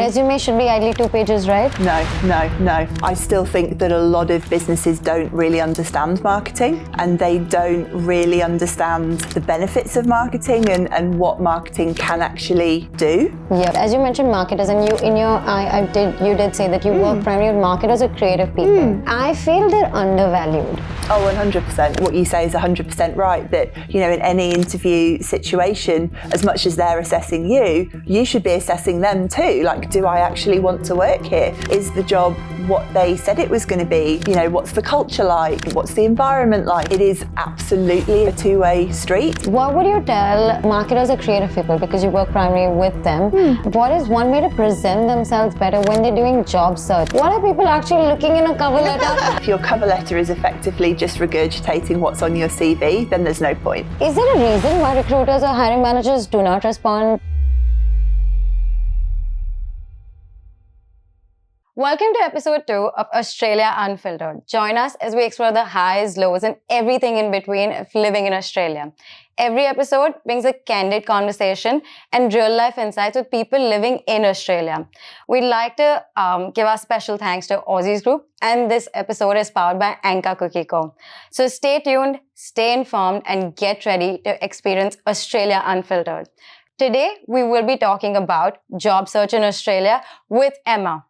resume should be ideally 2 pages, right? No. I still think that a lot of businesses don't really understand marketing, and they don't really understand the benefits of marketing and what marketing can actually do. Yeah, as you mentioned marketers, and you did say that you work primarily with marketers or creative people. I feel they're undervalued. Oh, 100%. What you say is 100% right, that, in any interview situation, as much as they're assessing you, you should be assessing them too. Like, do I actually want to work here? Is the job what they said it was going to be? What's the culture like? What's the environment like? It is absolutely a two-way street. What would you tell marketers or creative people, because you work primarily with them, what is one way to present themselves better when they're doing job search? What are people actually looking in a cover letter? If your cover letter is effectively just regurgitating what's on your CV, then there's no point. Is there a reason why recruiters or hiring managers do not respond? Welcome to episode 2 of Australia Unfiltered. Join us as we explore the highs, lows, and everything in between of living in Australia. Every episode brings a candid conversation and real-life insights with people living in Australia. We'd like to give our special thanks to Aussies Group, and this episode is powered by Anchor Cookie Co. So stay tuned, stay informed, and get ready to experience Australia Unfiltered. Today, we will be talking about job search in Australia with Emma.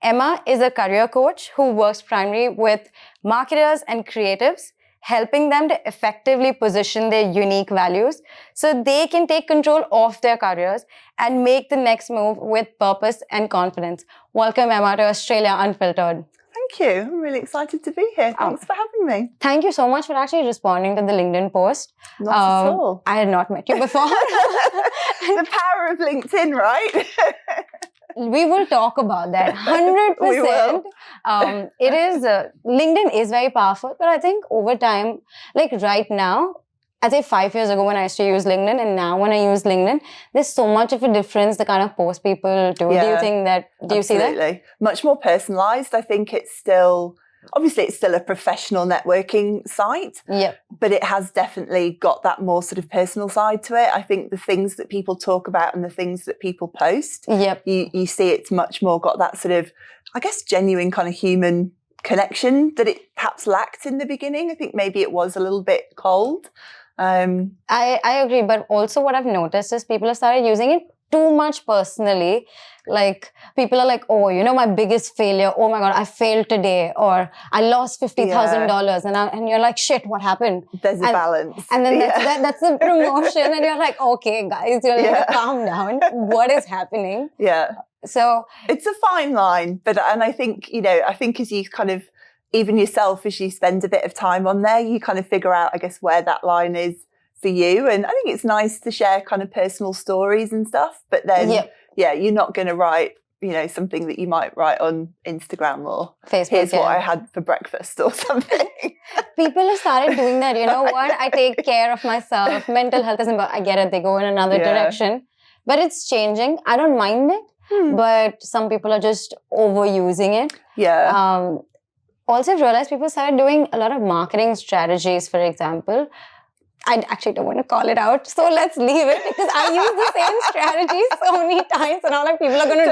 Emma is a career coach who works primarily with marketers and creatives, helping them to effectively position their unique values so they can take control of their careers and make the next move with purpose and confidence. Welcome, Emma, to Australia Unfiltered. Thank you. I'm really excited to be here. Thanks for having me. Thank you so much for actually responding to the LinkedIn post. Not at all. I had not met you before. The power of LinkedIn, right? We will talk about that 100%. We will. LinkedIn is very powerful, but I think over time, like right now, I'd say 5 years ago when I used to use LinkedIn and now when I use LinkedIn, there's so much of a difference, the kind of post people do. Yeah, do you think that, do you see that? Absolutely. Much more personalised. I think it's still a professional networking site, but it has definitely got that more sort of personal side to it. I think the things that people talk about and the things that people post, you see it's much more got that sort of, I guess, genuine kind of human connection that it perhaps lacked in the beginning. I think maybe it was a little bit cold. I agree, but also what I've noticed is people have started using it too much personally. Like, people are like, oh, my biggest failure, oh my God, I failed today, or I lost $50,000, and you're like, shit, what happened? There's a balance. And then that's the promotion, and you're like, okay, guys, you're like, calm down. What is happening? Yeah. So it's a fine line, and I think, as you kind of, even yourself, as you spend a bit of time on there, you kind of figure out, I guess, where that line is for you. And I think it's nice to share kind of personal stories and stuff, but then, you're not going to write, something that you might write on Instagram or Facebook. Here's what I had for breakfast or something. People have started doing that. You know what? I take care of myself. Mental health isn't about, I get it. They go in another direction, but it's changing. I don't mind it, but some people are just overusing it. Yeah. Also, I've realized people started doing a lot of marketing strategies, for example. I actually don't want to call it out, so let's leave it, because I use the same strategy so many times, and I'm like, people are going to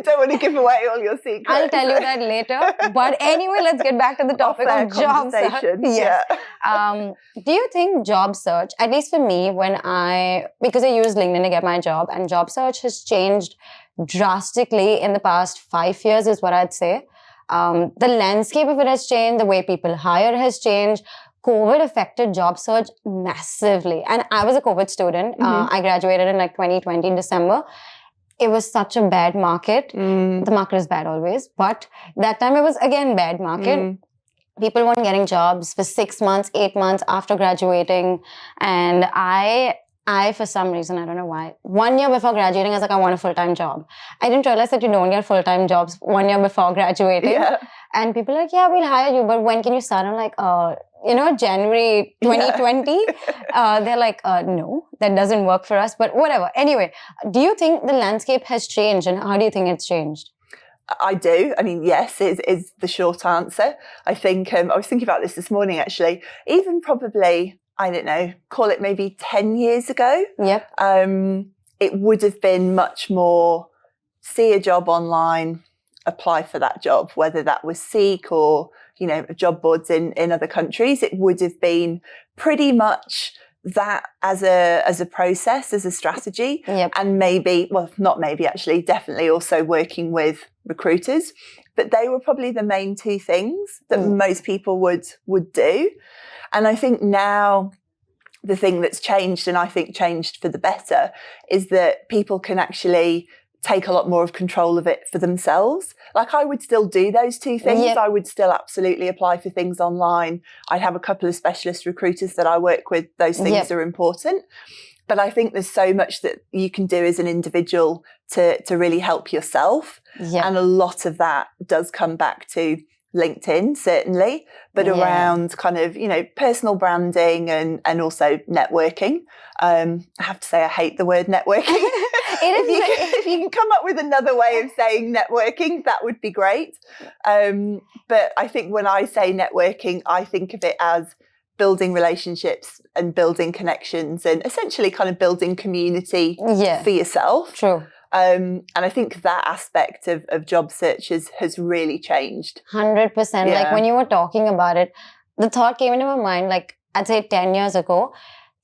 don't want to give away all your secrets. I'll tell you that later. But anyway, let's get back to the topic of job search. Yes. Do you think job search, at least for me, because I use LinkedIn to get my job, and job search has changed drastically in the past 5 years, is what I'd say. The landscape of it has changed. The way people hire has changed. COVID affected job search massively. And I was a COVID student. I graduated in 2020, December. It was such a bad market. The market is bad always. But that time it was, again, bad market. People weren't getting jobs for 6 months, 8 months after graduating. And I, for some reason, I don't know why, 1 year before graduating, I was like, I want a full-time job. I didn't realize that you don't get full-time jobs 1 year before graduating. Yeah. And people are like, yeah, we'll hire you, but when can you start? I'm like, January 2020. They're like, no, that doesn't work for us, but whatever. Anyway, do you think the landscape has changed, and how do you think it's changed? I do. I mean, yes, is the short answer. I think, I was thinking about this morning, actually, even probably, I don't know, call it maybe 10 years ago. Yep. It would have been much more see a job online, apply for that job, whether that was Seek or, job boards in other countries. It would have been pretty much that as a process, as a strategy. Yep. And definitely also working with recruiters. But they were probably the main two things that most people would do. And I think now the thing that's changed, and I think changed for the better, is that people can actually take a lot more of control of it for themselves. Like, I would still do those two things. Yep. I would still absolutely apply for things online. I'd have a couple of specialist recruiters that I work with. Those things are important. But I think there's so much that you can do as an individual to really help yourself. Yep. And a lot of that does come back to LinkedIn, certainly, but around kind of, personal branding and also networking. I have to say, I hate the word networking. If you can come up with another way of saying networking, that would be great. But I think when I say networking, I think of it as building relationships and building connections and essentially kind of building community for yourself. True. And I think that aspect of job searches has really changed. 100%. Yeah. Like, when you were talking about it, the thought came into my mind, like, I'd say 10 years ago,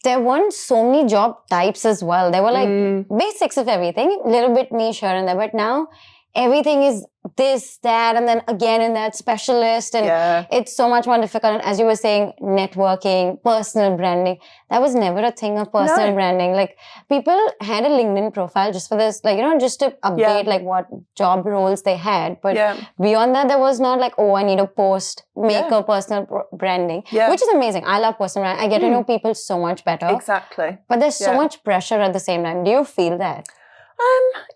there weren't so many job types as well. There were like basics of everything, a little bit niche here and there. But now everything is this, that, and then again in that specialist. And it's so much more difficult. And as you were saying, networking, personal branding, that was never a thing of personal branding. Like, people had a LinkedIn profile just for this, like, just to update like what job roles they had. But beyond that, there was not like, oh, I need a post, make a personal branding, which is amazing. I love personal branding. I get to know people so much better. Exactly. But there's so much pressure at the same time. Do you feel that?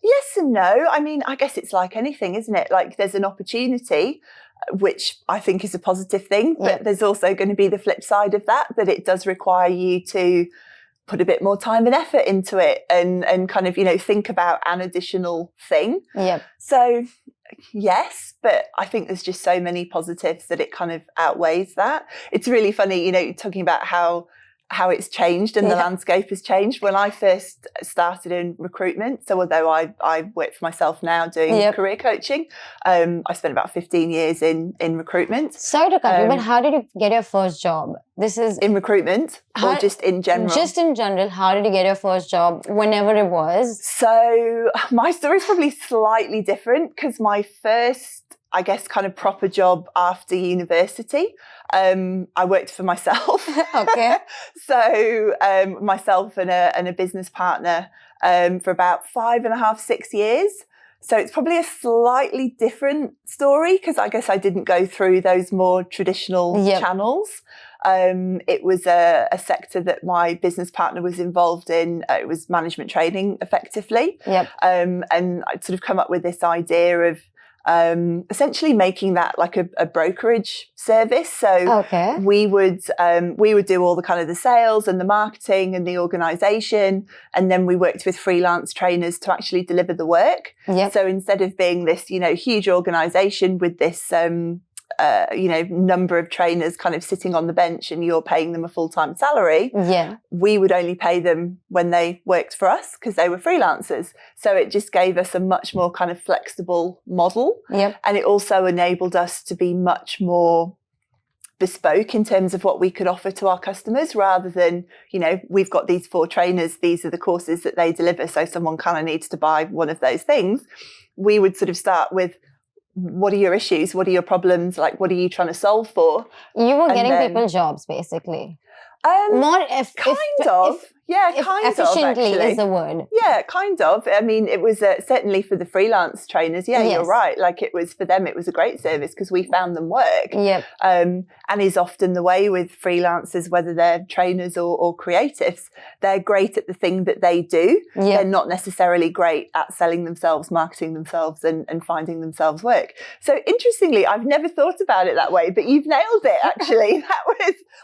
Yes and no. I mean, I guess it's like anything, isn't it? Like, there's an opportunity, which I think is a positive thing, but there's also going to be the flip side of that it does require you to put a bit more time and effort into it and kind of, think about an additional thing. Yep. So yes, but I think there's just so many positives that it kind of outweighs that. It's really funny, talking about how it's changed and the landscape has changed. When I first started in recruitment, so although I work for myself now doing career coaching, I spent about 15 years in recruitment. Sorry to cut you, but how did you get your first job? This is in recruitment or just in general? Just in general, how did you get your first job, whenever it was? So my story is probably slightly different because my first, I guess, kind of proper job after university, I worked for myself. Okay. So myself and a business partner for about 5.5, 6 years. So it's probably a slightly different story because I guess I didn't go through those more traditional channels. It was a sector that my business partner was involved in. It was management training, effectively. Yep. And I'd sort of come up with this idea of essentially making that like a brokerage service. So we would do all the kind of the sales and the marketing and the organisation, and then we worked with freelance trainers to actually deliver the work. Yep. So instead of being this, huge organisation with this number of trainers kind of sitting on the bench and you're paying them a full-time salary, we would only pay them when they worked for us because they were freelancers. So it just gave us a much more kind of flexible model. And it also enabled us to be much more bespoke in terms of what we could offer to our customers, rather than, we've got these 4 trainers, these are the courses that they deliver, so someone kind of needs to buy one of those things. We would sort of start with, what are your issues? What are your problems? Like, what are you trying to solve for? You were getting people jobs, basically. More kind of. Efficiently is the word. Yeah, kind of. I mean, it was certainly for the freelance trainers. Yeah, you're right. Like, it was for them, it was a great service because we found them work. And is often the way with freelancers, whether they're trainers or creatives, they're great at the thing that they do. They're not necessarily great at selling themselves, marketing themselves and finding themselves work. So interestingly, I've never thought about it that way, but you've nailed it, actually.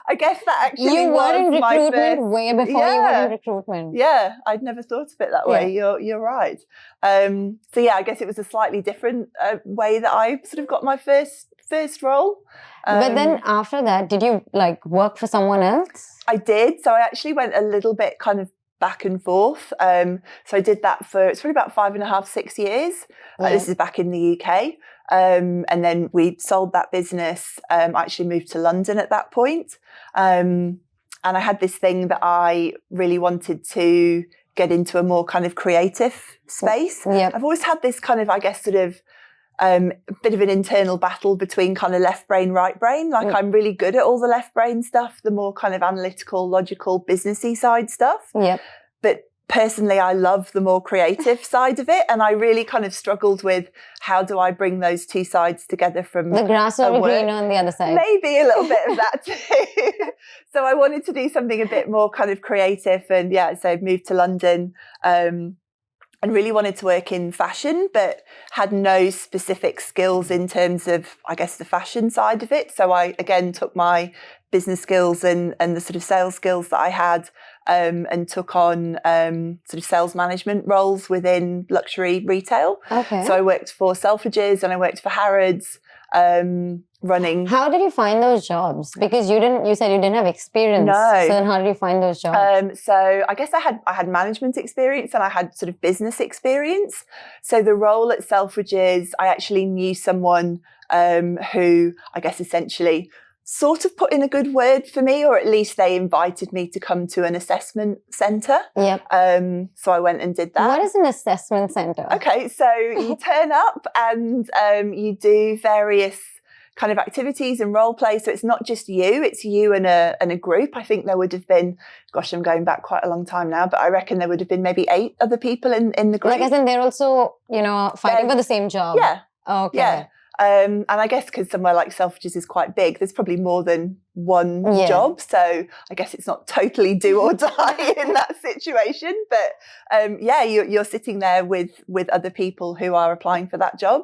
I guess that actually you was were in my recruitment first, way before you were in recruitment. Yeah, I'd never thought of it that way. You're right. So yeah, I guess it was a slightly different way that I sort of got my first role. But then after that, did you like work for someone else? I did. So I actually went a little bit kind of back and forth. So I did that it's probably about 5.5, 6 years. This is back in the UK. And then we sold that business. I actually moved to London at that point. And I had this thing that I really wanted to get into a more kind of creative space. Yep. I've always had this kind of, I guess, sort of bit of an internal battle between kind of left brain, right brain. Like I'm really good at all the left brain stuff, the more kind of analytical, logical, businessy side stuff. Yep. But personally, I love the more creative side of it. And I really kind of struggled with how do I bring those two sides together from the grass will be greener on the other side. Maybe a little bit of that too. So I wanted to do something a bit more kind of creative. And so I moved to London and really wanted to work in fashion, but had no specific skills in terms of, I guess, the fashion side of it. So I, again, took my business skills and the sort of sales skills that I had and took on sort of sales management roles within luxury retail. Okay. So I worked for Selfridges and I worked for Harrods, running. How did you find those jobs? Because you said you didn't have experience. No. So then how did you find those jobs? So I guess I had management experience and I had sort of business experience. So the role at Selfridges, I actually knew someone who I guess essentially sort of put in a good word for me, or at least they invited me to come to an assessment centre. Yep. So I went and did that. What is an assessment centre? Okay, so you turn up and you do various kind of activities and role play. So it's not just you, it's you and a group. I think there would have been, gosh, I'm going back quite a long time now, but I reckon there would have been maybe 8 other people in the group. Like as in they're also, fighting for the same job. Yeah. Okay. Yeah. And I guess because somewhere like Selfridges is quite big, there's probably more than one job. So I guess it's not totally do or die in that situation. But you're sitting there with other people who are applying for that job.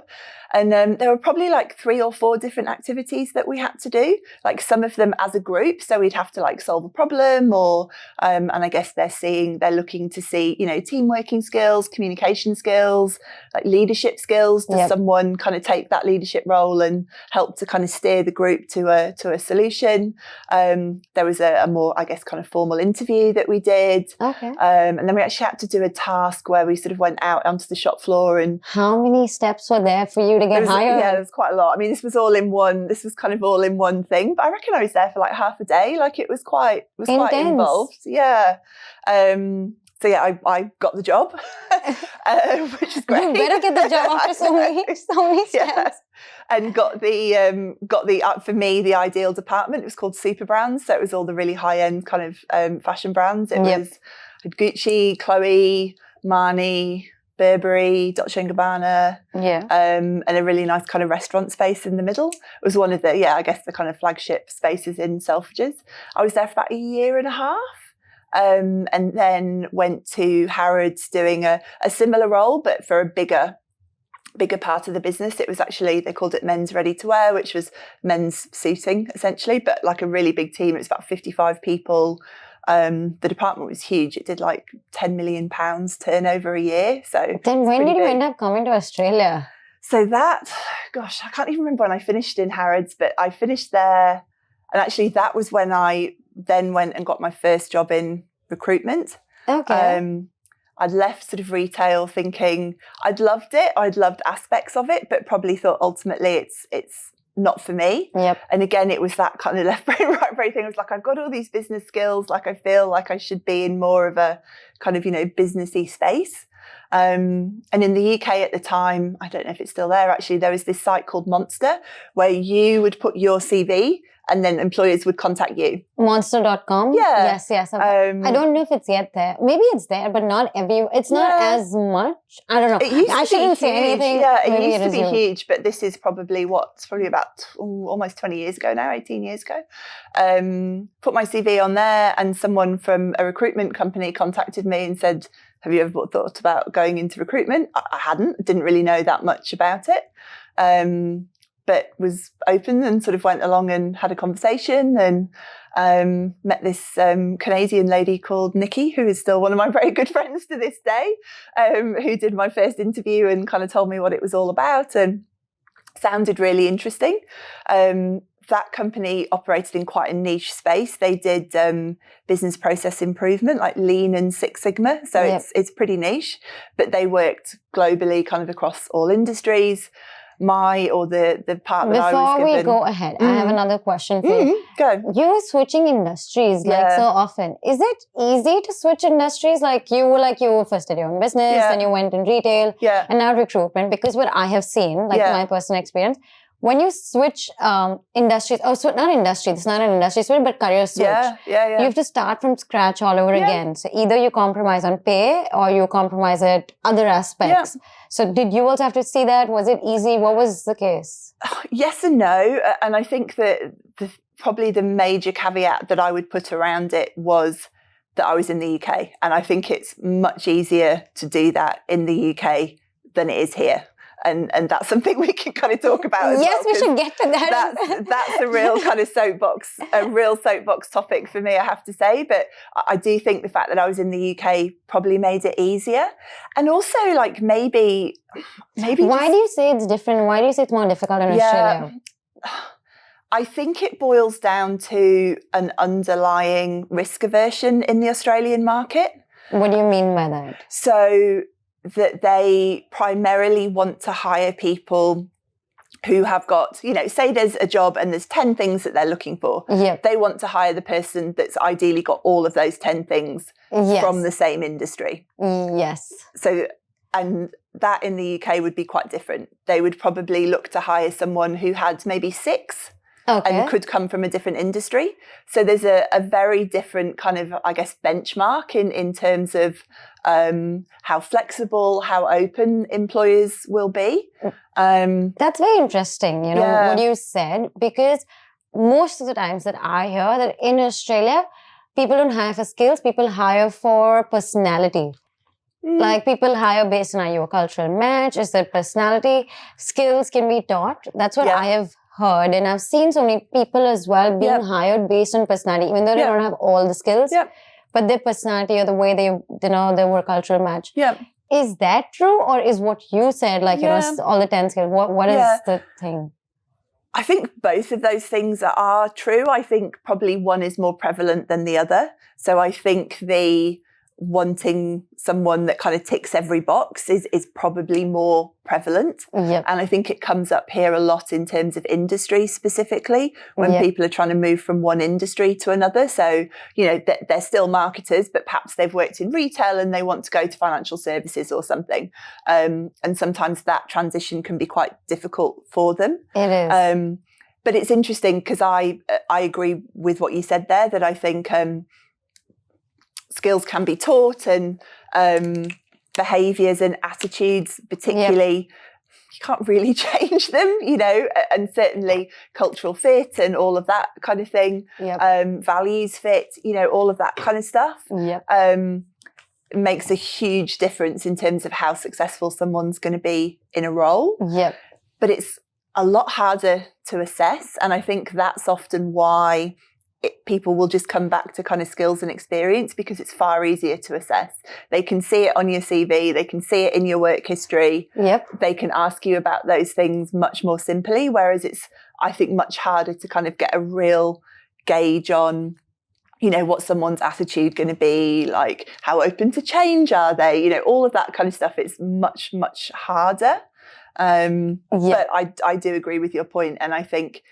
And there were probably like 3 or 4 different activities that we had to do, like some of them as a group. So we'd have to like solve a problem or, and I guess they're looking to see, team working skills, communication skills, like leadership skills. Does someone kind of take that leadership role and help to kind of steer the group to a solution? There was a more, I guess, kind of formal interview that we did. Okay. And then we actually had to do a task where we sort of went out onto the shop floor and... How many steps were there for you to get hired? Yeah, there's quite a lot. I mean, this was kind of all in one thing, but I reckon I was there for like half a day. Like it was quite involved. Yeah. So yeah, I got the job, which is great. You better get the job after so many steps. Yeah. And got the for me the ideal department. It was called Super Brands, so it was all the really high end kind of fashion brands. It was Gucci, Chloe, Marni, Burberry, Dolce & Gabbana, and a really nice kind of restaurant space in the middle. It was one of the I guess the kind of flagship spaces in Selfridges. I was there for about 1.5 years. And then went to Harrods doing a similar role, but for a bigger part of the business. It was actually, they called it men's ready to wear, which was men's suiting essentially, but like a really big team. It was about 55 people. The department was huge. It did like £10 million turnover a year. So then when did you end up coming to Australia? So that, gosh, I can't even remember when I finished in Harrods, but I finished there. And actually that was when I then went and got my first job in recruitment. Okay. I'd left sort of retail thinking I'd loved it. I'd loved aspects of it, but probably thought ultimately it's not for me. Yep. And again, it was that kind of left brain, right brain thing. It was like, I've got all these business skills. Like I feel like I should be in more of a kind of, businessy space. And in the UK at the time, I don't know if it's still there actually, there was this site called Monster where you would put your CV and then employers would contact you. Monster.com? Yeah. Yes. I don't know if it's yet there. Maybe it's there, but not it's not as much. I don't know. It used I shouldn't say anything. Yeah, it used to be huge, but this is probably about almost 20 years ago now, 18 years ago. Put my CV on there and someone from a recruitment company contacted me and said, have you ever thought about going into recruitment? I hadn't. Didn't really know that much about it. But was open and sort of went along and had a conversation and met this Canadian lady called Nikki, who is still one of my very good friends to this day, who did my first interview and kind of told me what it was all about and sounded really interesting. that company operated in quite a niche space. They did business process improvement, like Lean and Six Sigma. So it's pretty niche, but they worked globally, kind of across all industries. The part that I was given. Before we go ahead, I have another question for you. Go. You're switching industries like so often. Is it easy to switch industries? Like you first did your own business, then you went in retail, and now recruitment. Because what I have seen, like my personal experience, when you switch industries, not industry, it's not an industry switch, but career switch. You have to start from scratch all over again. So either you compromise on pay or you compromise at other aspects. So did you also have to see that? Was it easy? What was the case? Yes and no. And I think that probably the major caveat that I would put around it was that I was in the UK. And I think it's much easier to do that in the UK than it is here. And that's something we can kind of talk about as yes, we should get to that. That's a real kind of soapbox topic for me, I have to say. But I do think the fact that I was in the UK probably made it easier. And also, like, maybe. Why do you say it's different? Why do you say it's more difficult in Australia? I think it boils down to an underlying risk aversion in the Australian market. What do you mean by that? So that they primarily want to hire people who have got, say there's a job and there's 10 things that they're looking for. They want to hire the person that's ideally got all of those 10 things from the same industry. Yes. So, and that in the UK would be quite different. They would probably look to hire someone who had maybe 6 and could come from a different industry. So there's a very different kind of, I guess, benchmark in terms of how flexible, how open employers will be. That's very interesting, what you said, because most of the times that I hear that in Australia, people don't hire for skills, people hire for personality. Like people hire based on are you a cultural match, is there personality, skills can be taught. That's what I have heard, and I've seen so many people as well being hired based on personality, even though they don't have all the skills, but their personality or the way they were a cultural match. Is that true, or is what you said like all the 10 skills? What is the thing? I think both of those things are true. I think probably one is more prevalent than the other. So I think the wanting someone that kind of ticks every box is probably more prevalent. And I think it comes up here a lot in terms of industry specifically, when people are trying to move from one industry to another. So, they're still marketers, but perhaps they've worked in retail and they want to go to financial services or something. And sometimes that transition can be quite difficult for them. It is. But it's interesting because I agree with what you said there, that I think skills can be taught, and behaviours and attitudes particularly, you can't really change them, and certainly cultural fit and all of that kind of thing, values fit, all of that kind of stuff makes a huge difference in terms of how successful someone's going to be in a role. But it's a lot harder to assess, and I think that's often why people will just come back to kind of skills and experience, because it's far easier to assess. They can see it on your CV. They can see it in your work history. They can ask you about those things much more simply, whereas it's, I think, much harder to kind of get a real gauge on, what someone's attitude going to be, like how open to change are they, all of that kind of stuff. It's much, much harder. But I do agree with your point, and I think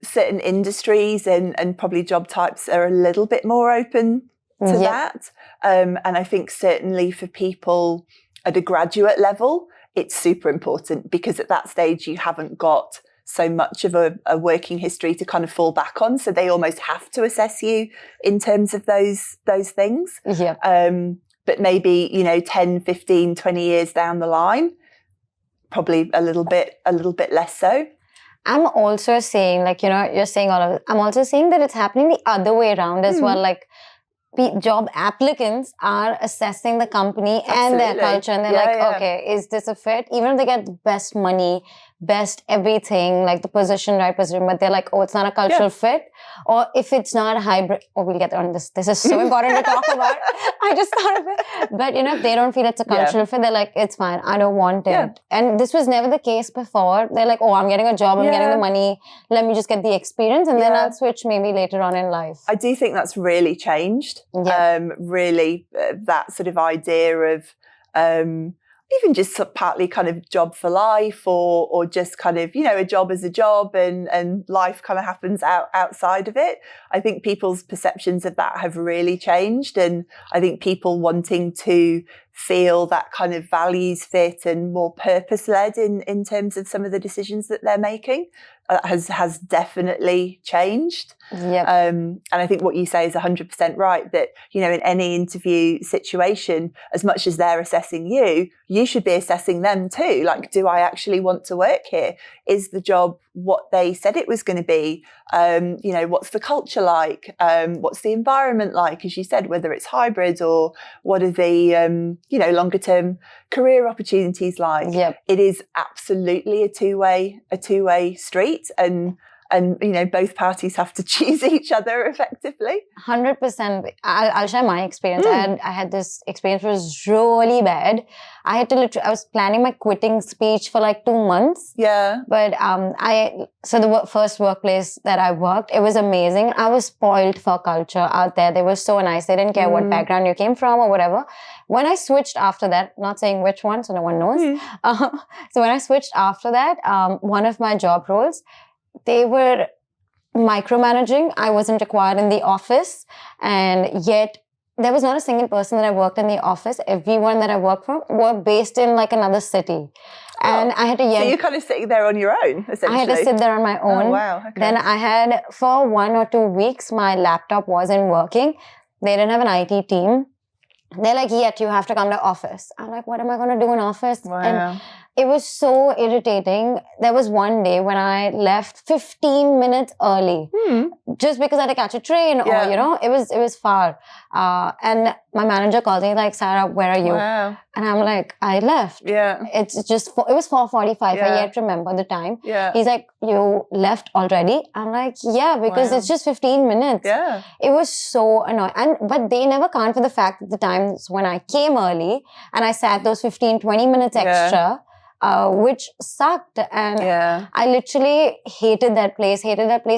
certain industries and probably job types are a little bit more open to that. And I think certainly for people at a graduate level, it's super important, because at that stage you haven't got so much of a working history to kind of fall back on. So they almost have to assess you in terms of those things. But maybe, 10, 15, 20 years down the line, probably a little bit less so. I'm also saying, you're saying all of it. I'm also saying that it's happening the other way around as well. Like, job applicants are assessing the company and their culture, and they're okay, is this a fit? Even if they get the best money, best everything, like the position, right position, but they're like, oh, it's not a cultural fit. Or if it's not a hybrid, we'll get on this. This is so important to talk about. I just thought of it. But, if they don't feel it's a cultural fit, they're like, it's fine. I don't want it. And this was never the case before. They're like, oh, I'm getting a job. I'm getting the money. Let me just get the experience. And then I'll switch maybe later on in life. I do think that's really changed. Really, that sort of idea of even just partly kind of job for life or just kind of, a job is a job and life kind of happens outside of it. I think people's perceptions of that have really changed. And I think people wanting to feel that kind of values fit and more purpose-led in terms of some of the decisions that they're making has definitely changed. And I think what you say is 100% right, that, in any interview situation, as much as they're assessing you, you should be assessing them too. Like, do I actually want to work here? Is the job what they said it was going to be? What's the culture like? What's the environment like? As you said, whether it's hybrid or what are the, longer term career opportunities like? It is absolutely a two-way street. And both parties have to choose each other effectively. 100%. I'll share my experience. I had this experience, which was really bad. I had to I was planning my quitting speech for like 2 months. But so the first workplace that I worked, it was amazing. I was spoiled for culture out there. They were so nice. They didn't care what background you came from or whatever. When I switched after that, not saying which one, so no one knows. So when I switched after that, one of my job roles, they were micromanaging. I wasn't required in the office, and yet there was not a single person that I worked in the office. Everyone that I worked for were based in like another city. And I had to So you're kind of sitting there on your own, essentially? I had to sit there on my own. Oh, wow. Okay. Then I had, for 1 or 2 weeks, my laptop wasn't working. They didn't have an IT team. They're like, yet you have to come to office. I'm like, what am I going to do in office? Wow. And it was so irritating. There was one day when I left 15 minutes early just because I had to catch a train or, it was far. And my manager called me like, Sara, where are you? Wow. And I'm like, I left. It's just, it was 4:45. I yet remember the time. He's like, you left already? I'm like, yeah, because it's just 15 minutes. It was so annoying. But they never count for the fact that the times when I came early and I sat those 15, 20 minutes extra, which sucked. And I literally hated that place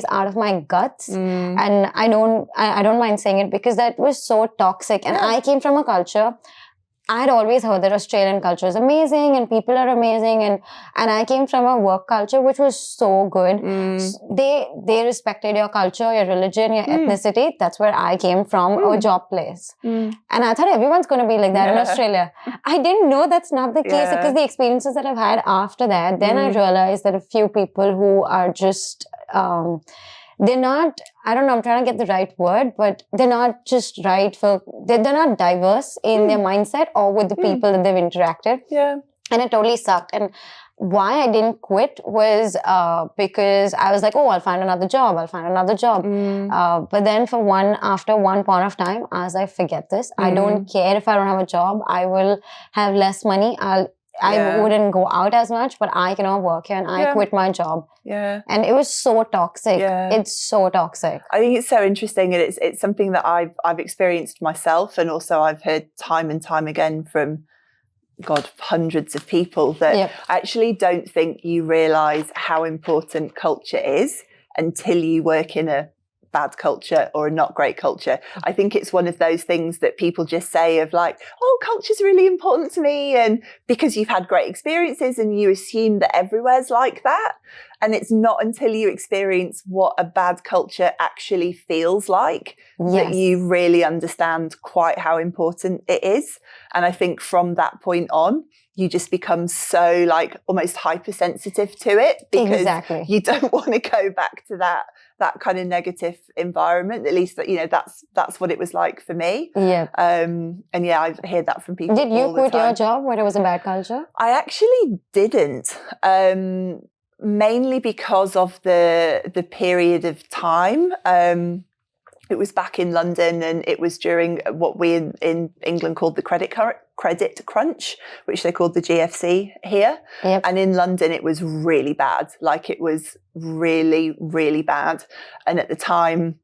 out of my guts. And I don't mind saying it because that was so toxic. And I came from a culture, I had always heard that Australian culture is amazing and people are amazing. And I came from a work culture which was so good. They respected your culture, your religion, your ethnicity. That's where I came from, a job place. And I thought everyone's going to be like that in Australia. I didn't know that's not the case because the experiences that I've had after that, then I realized that a few people who are just... they're not, I don't know, I'm trying to get the right word, but they're not just right for, they're not diverse in their mindset or with the people that they've interacted. And it totally sucked. And why I didn't quit was because I was like, oh, I'll find another job. But then after one point of time, I was like, forget this. I don't care if I don't have a job. I will have less money. I wouldn't go out as much, but I cannot work here and I quit my job. And it was so toxic. It's so toxic. I think it's so interesting, and it's something that I've experienced myself, and also I've heard time and time again from hundreds of people that I actually don't think you realise how important culture is until you work in a bad culture or a not great culture. I think it's one of those things that people just say of like, oh, culture's really important to me, and because you've had great experiences and you assume that everywhere's like that. And it's not until you experience what a bad culture actually feels like that you really understand quite how important it is. And I think from that point on, you just become so like almost hypersensitive to it because you don't want to go back to that kind of negative environment. At least that's what it was like for me. And I've heard that from people. Did you quit your job when it was a bad culture? I actually didn't. Mainly because of the period of time. It was back in London, and it was during what we in England called the credit credit crunch, which they called the GFC here. Yep. And in London, it was really bad. Like it was really, really bad. And at the time,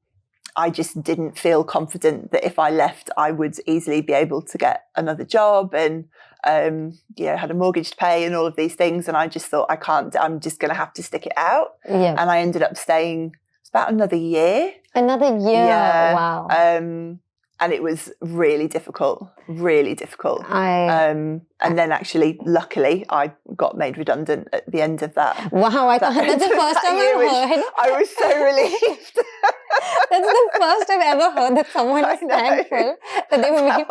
I just didn't feel confident that if I left, I would easily be able to get another job and, had a mortgage to pay and all of these things. And I just thought, I can't, I'm just going to have to stick it out. Yeah. And I ended up staying about another year. Another year? Yeah. Wow. And it was really difficult, really difficult. And then actually, luckily, I got made redundant at the end of that. Wow, that's the first time I've heard. I was so relieved. That's the first I've ever heard that someone is thankful that they were made.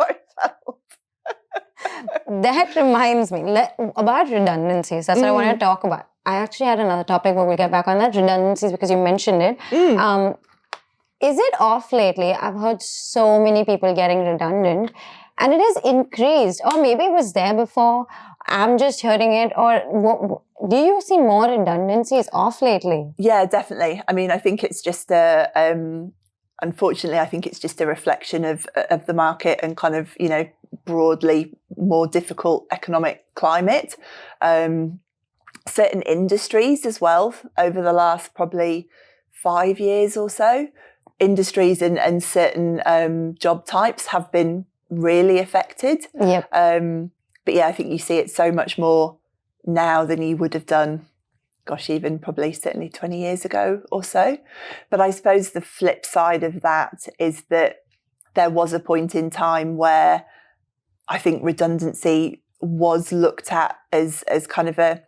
That reminds me about redundancies. That's what I want to talk about. I actually had another topic, but we'll get back on that. Redundancies, because you mentioned it. Is it off lately? I've heard so many people getting redundant and it has increased. Or maybe it was there before. I'm just hearing it. Or do you see more redundancies off lately? Yeah, definitely. I mean, I think it's just unfortunately, I think it's just a reflection of the market and kind of, broadly more difficult economic climate. Certain industries as well over the last probably 5 years or so. Industries and certain job types have been really affected. Yep. But yeah, I think you see it so much more now than you would have done, even probably certainly 20 years ago or so. But I suppose the flip side of that is that there was a point in time where I think redundancy was looked at as kind of a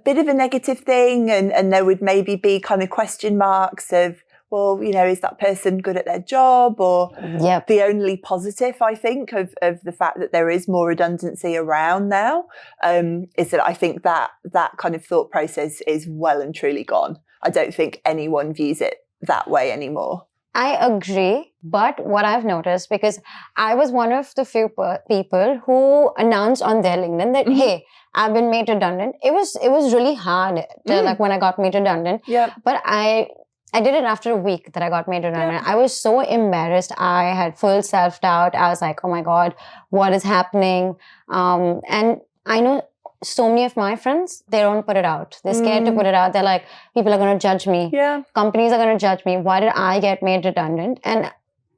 bit of a negative thing, and there would maybe be kind of question marks of, well, is that person good at their job? Or the only positive, I think, of the fact that there is more redundancy around now is that I think that kind of thought process is well and truly gone. I don't think anyone views it that way anymore. I agree. But what I've noticed, because I was one of the few people who announced on their LinkedIn that, hey, I've been made redundant. It was really hard like when I got made redundant. Yeah. But I did it after a week that I got made redundant. Yeah. I was so embarrassed. I had full self-doubt. I was like, oh my God, what is happening? And I know so many of my friends, they don't put it out. They're scared to put it out. They're like, people are going to judge me. Yeah. Companies are going to judge me. Why did I get made redundant? And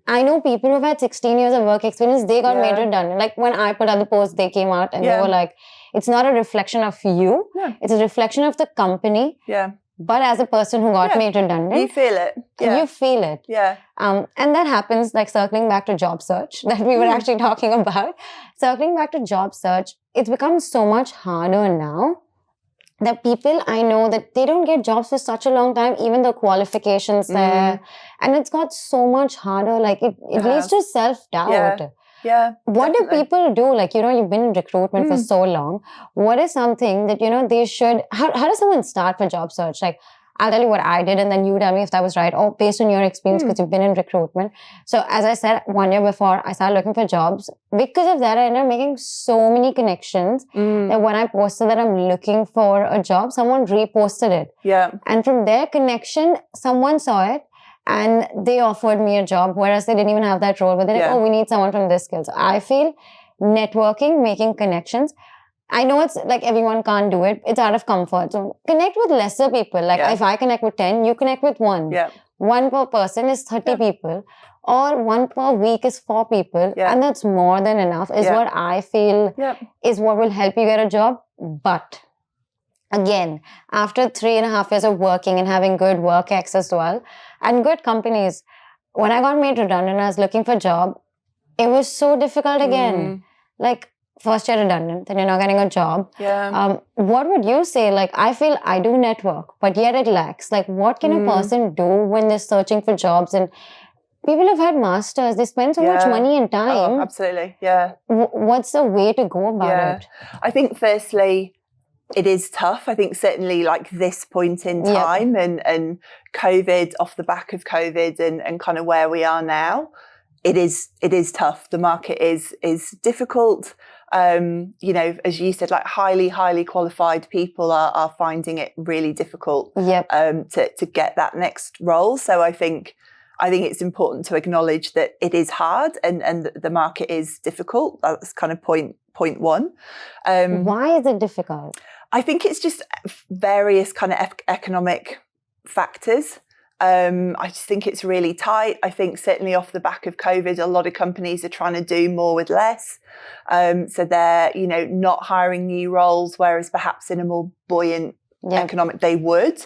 I know people who've had 16 years of work experience, they got made redundant. Like when I put out the post, they came out and they were like, it's not a reflection of you. Yeah. It's a reflection of the company. Yeah. But as a person who got made redundant, you feel it. Yeah. You feel it. Yeah. And that happens, like circling back to job search that we were actually talking about. Circling back to job search, it's become so much harder now that people, I know that they don't get jobs for such a long time, even the qualifications there. And it's got so much harder. Like it leads to self-doubt. Yeah. Yeah. What do people do? Like, you've been in recruitment for so long. What is something that, they should, how does someone start for job search? Like, I'll tell you what I did and then you tell me if that was right, or based on your experience because you've been in recruitment. So as I said, 1 year before I started looking for jobs, because of that, I ended up making so many connections that when I posted that I'm looking for a job, someone reposted it. Yeah. And from their connection, someone saw it. And they offered me a job, whereas they didn't even have that role. But they're like, oh, we need someone from this skill. So I feel networking, making connections. I know it's like everyone can't do it. It's out of comfort zone. Connect with lesser people. Like if I connect with 10, you connect with 1. Yeah. 1 per person is 30 people. Or 1 per week is 4 people. Yeah. And that's more than enough is what I feel is what will help you get a job. But again, after 3.5 years of working and having good work access as well, and good companies, when I got made redundant, I was looking for a job. It was so difficult again. Like, first you're redundant, then you're not getting a job. Yeah. What would you say? Like, I feel I do network, but yet it lacks. Like, what can a person do when they're searching for jobs? And people have had masters. They spend so much money and time. Oh, absolutely. Yeah. What's the way to go about it? I think firstly, it is tough. I think certainly like this point in time and COVID, off the back of COVID and kind of where we are now, it is tough. The market is difficult. As you said, like highly qualified people are finding it really difficult to get that next role. So I think it's important to acknowledge that it is hard and the market is difficult. That's kind of point 0.1. Why is it difficult? I think it's just various kind of economic factors. I just think it's really tight. I think certainly off the back of COVID, a lot of companies are trying to do more with less. So they're, not hiring new roles, whereas perhaps in a more buoyant economic they would.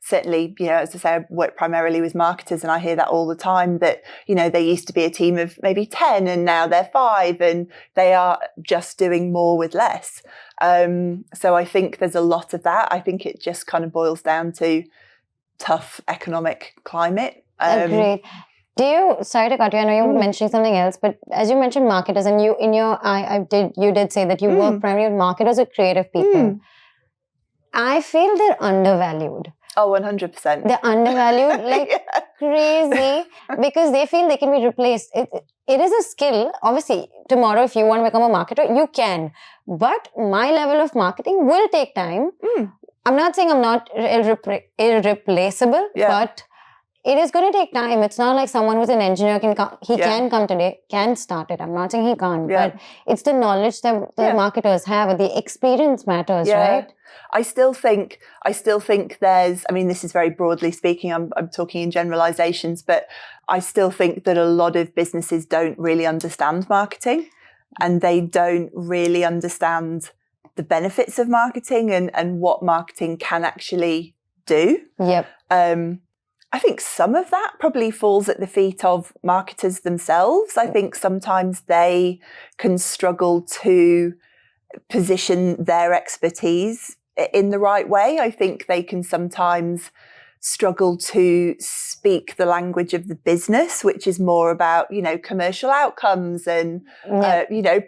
Certainly, as I say, I work primarily with marketers, and I hear that all the time that, they used to be a team of maybe 10 and now they're 5, and they are just doing more with less. So I think there's a lot of that. I think it just kind of boils down to tough economic climate. Agreed. Sorry to cut you, I know you're mentioning something else, but as you mentioned marketers, and you did say that you work primarily with marketers or creative people. I feel they're undervalued. Oh, 100%. They're undervalued crazy because they feel they can be replaced. It is a skill. Obviously, tomorrow if you want to become a marketer, you can. But my level of marketing will take time. I'm not saying I'm not irreplaceable, but it is going to take time. It's not like someone who's an engineer can come today, can start it. I'm not saying he can't, but it's the knowledge that the marketers have, the experience matters, right? I still think there's, this is very broadly speaking, I'm talking in generalizations, but I still think that a lot of businesses don't really understand marketing, and they don't really understand the benefits of marketing and what marketing can actually do. Yep. I think some of that probably falls at the feet of marketers themselves. I think sometimes they can struggle to position their expertise in the right way. I think they can sometimes struggle to speak the language of the business, which is more about, commercial outcomes and,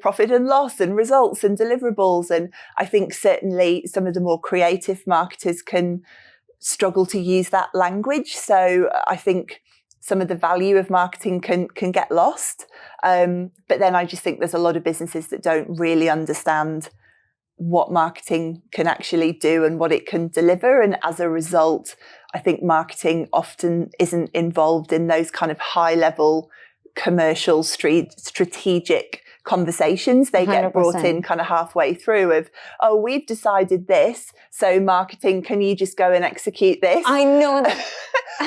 profit and loss and results and deliverables. And I think certainly some of the more creative marketers can struggle to use that language. So I think some of the value of marketing can get lost. But then I just think there's a lot of businesses that don't really understand what marketing can actually do and what it can deliver. And as a result, I think marketing often isn't involved in those kind of high level commercial strategic conversations. They get 100%. Brought in kind of halfway through of, oh, we've decided this, so marketing, can you just go and execute this? I know that.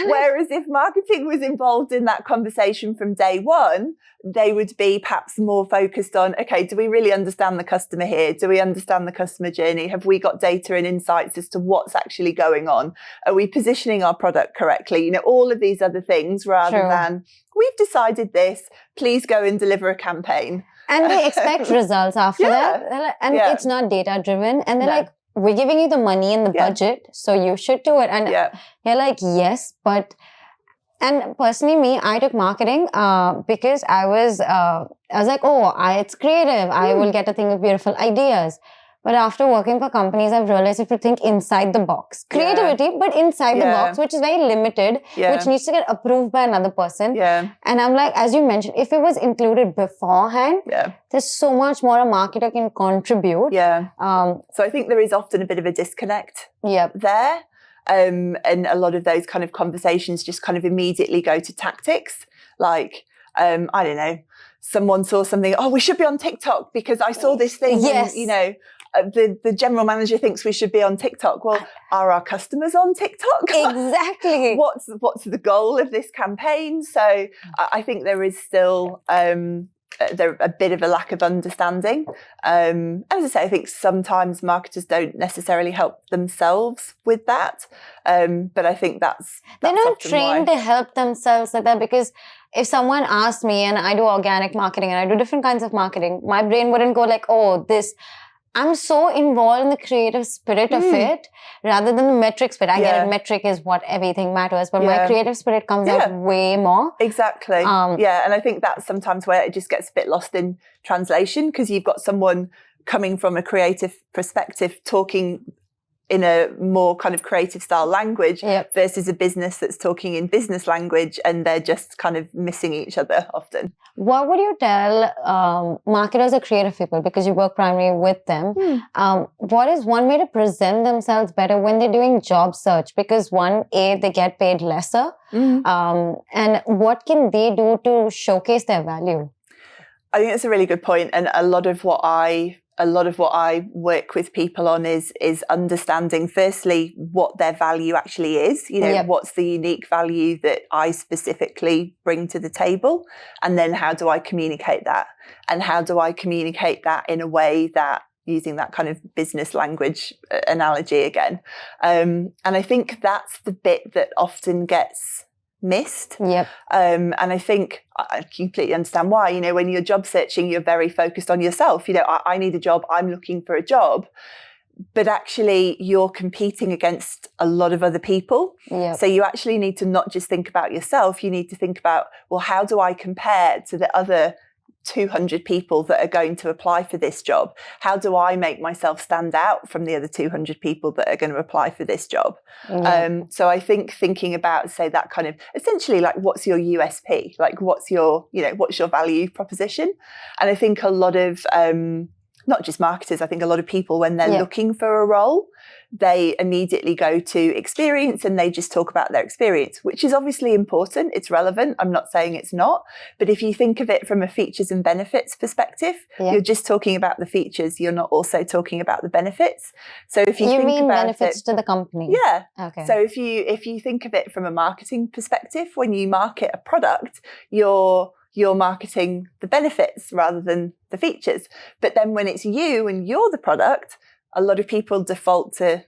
Whereas if marketing was involved in that conversation from day one, they would be perhaps more focused on, okay, do we really understand the customer here? Do we understand the customer journey? Have we got data and insights as to what's actually going on? Are we positioning our product correctly? All of these other things, rather than, we've decided this, please go and deliver a campaign. And they expect results after that. And it's not data driven. And they're like, we're giving you the money and the budget, so you should do it. And you're like, yes, but... And personally, I took marketing because I was like, it's creative. I will get to think of beautiful ideas. But after working for companies, I've realized if you think inside the box, creativity, but inside the box, which is very limited, which needs to get approved by another person. And I'm like, as you mentioned, if it was included beforehand, there's so much more a marketer can contribute. So I think there is often a bit of a disconnect there. And a lot of those kind of conversations just kind of immediately go to tactics. Like, I don't know, someone saw something, we should be on TikTok because I saw this thing. Yes. And, the general manager thinks we should be on TikTok. Well, are our customers on TikTok? Exactly. What's the goal of this campaign? So I think there is still a bit of a lack of understanding. As I say, I think sometimes marketers don't necessarily help themselves with that. But I think that's they're not trained to help themselves like that, because if someone asked me, and I do organic marketing and I do different kinds of marketing, my brain wouldn't go like, I'm so involved in the creative spirit of it rather than the metric spirit. I get it. Metric is what everything matters, but my creative spirit comes out way more. Exactly. And I think that's sometimes where it just gets a bit lost in translation, because you've got someone coming from a creative perspective talking in a more kind of creative style language versus a business that's talking in business language, and they're just kind of missing each other often. What would you tell marketers or creative people, because you work primarily with them, what is one way to present themselves better when they're doing job search? Because they get paid lesser. And what can they do to showcase their value? I think that's a really good point, and a lot of what I work with people on is understanding, firstly, what their value actually is. You know, what's the unique value that I specifically bring to the table, and then how do I communicate that, and how do I communicate that in a way that, using that kind of business language analogy again, and I think that's the bit that often gets missed. And I think I completely understand why. You know, when you're job searching, you're very focused on yourself. You know, I need a job, I'm looking for a job. But actually, you're competing against a lot of other people. So you actually need to not just think about yourself, you need to think about, well, how do I compare to the other 200 people that are going to apply for this job? How do I make myself stand out from the other 200 people that are going to apply for this job? So I think thinking about, say, that kind of essentially like, what's your USP? Like, what's your value proposition? And I think a lot of, not just marketers, I think a lot of people, when they're looking for a role, they immediately go to experience and they just talk about their experience, which is obviously important. It's relevant. I'm not saying it's not. But if you think of it from a features and benefits perspective, you're just talking about the features. You're not also talking about the benefits. So if you think about benefits to the company. Yeah. Okay. So if you think of it from a marketing perspective, when you market a product, you're marketing the benefits rather than the features. But then when it's you and you're the product, a lot of people default to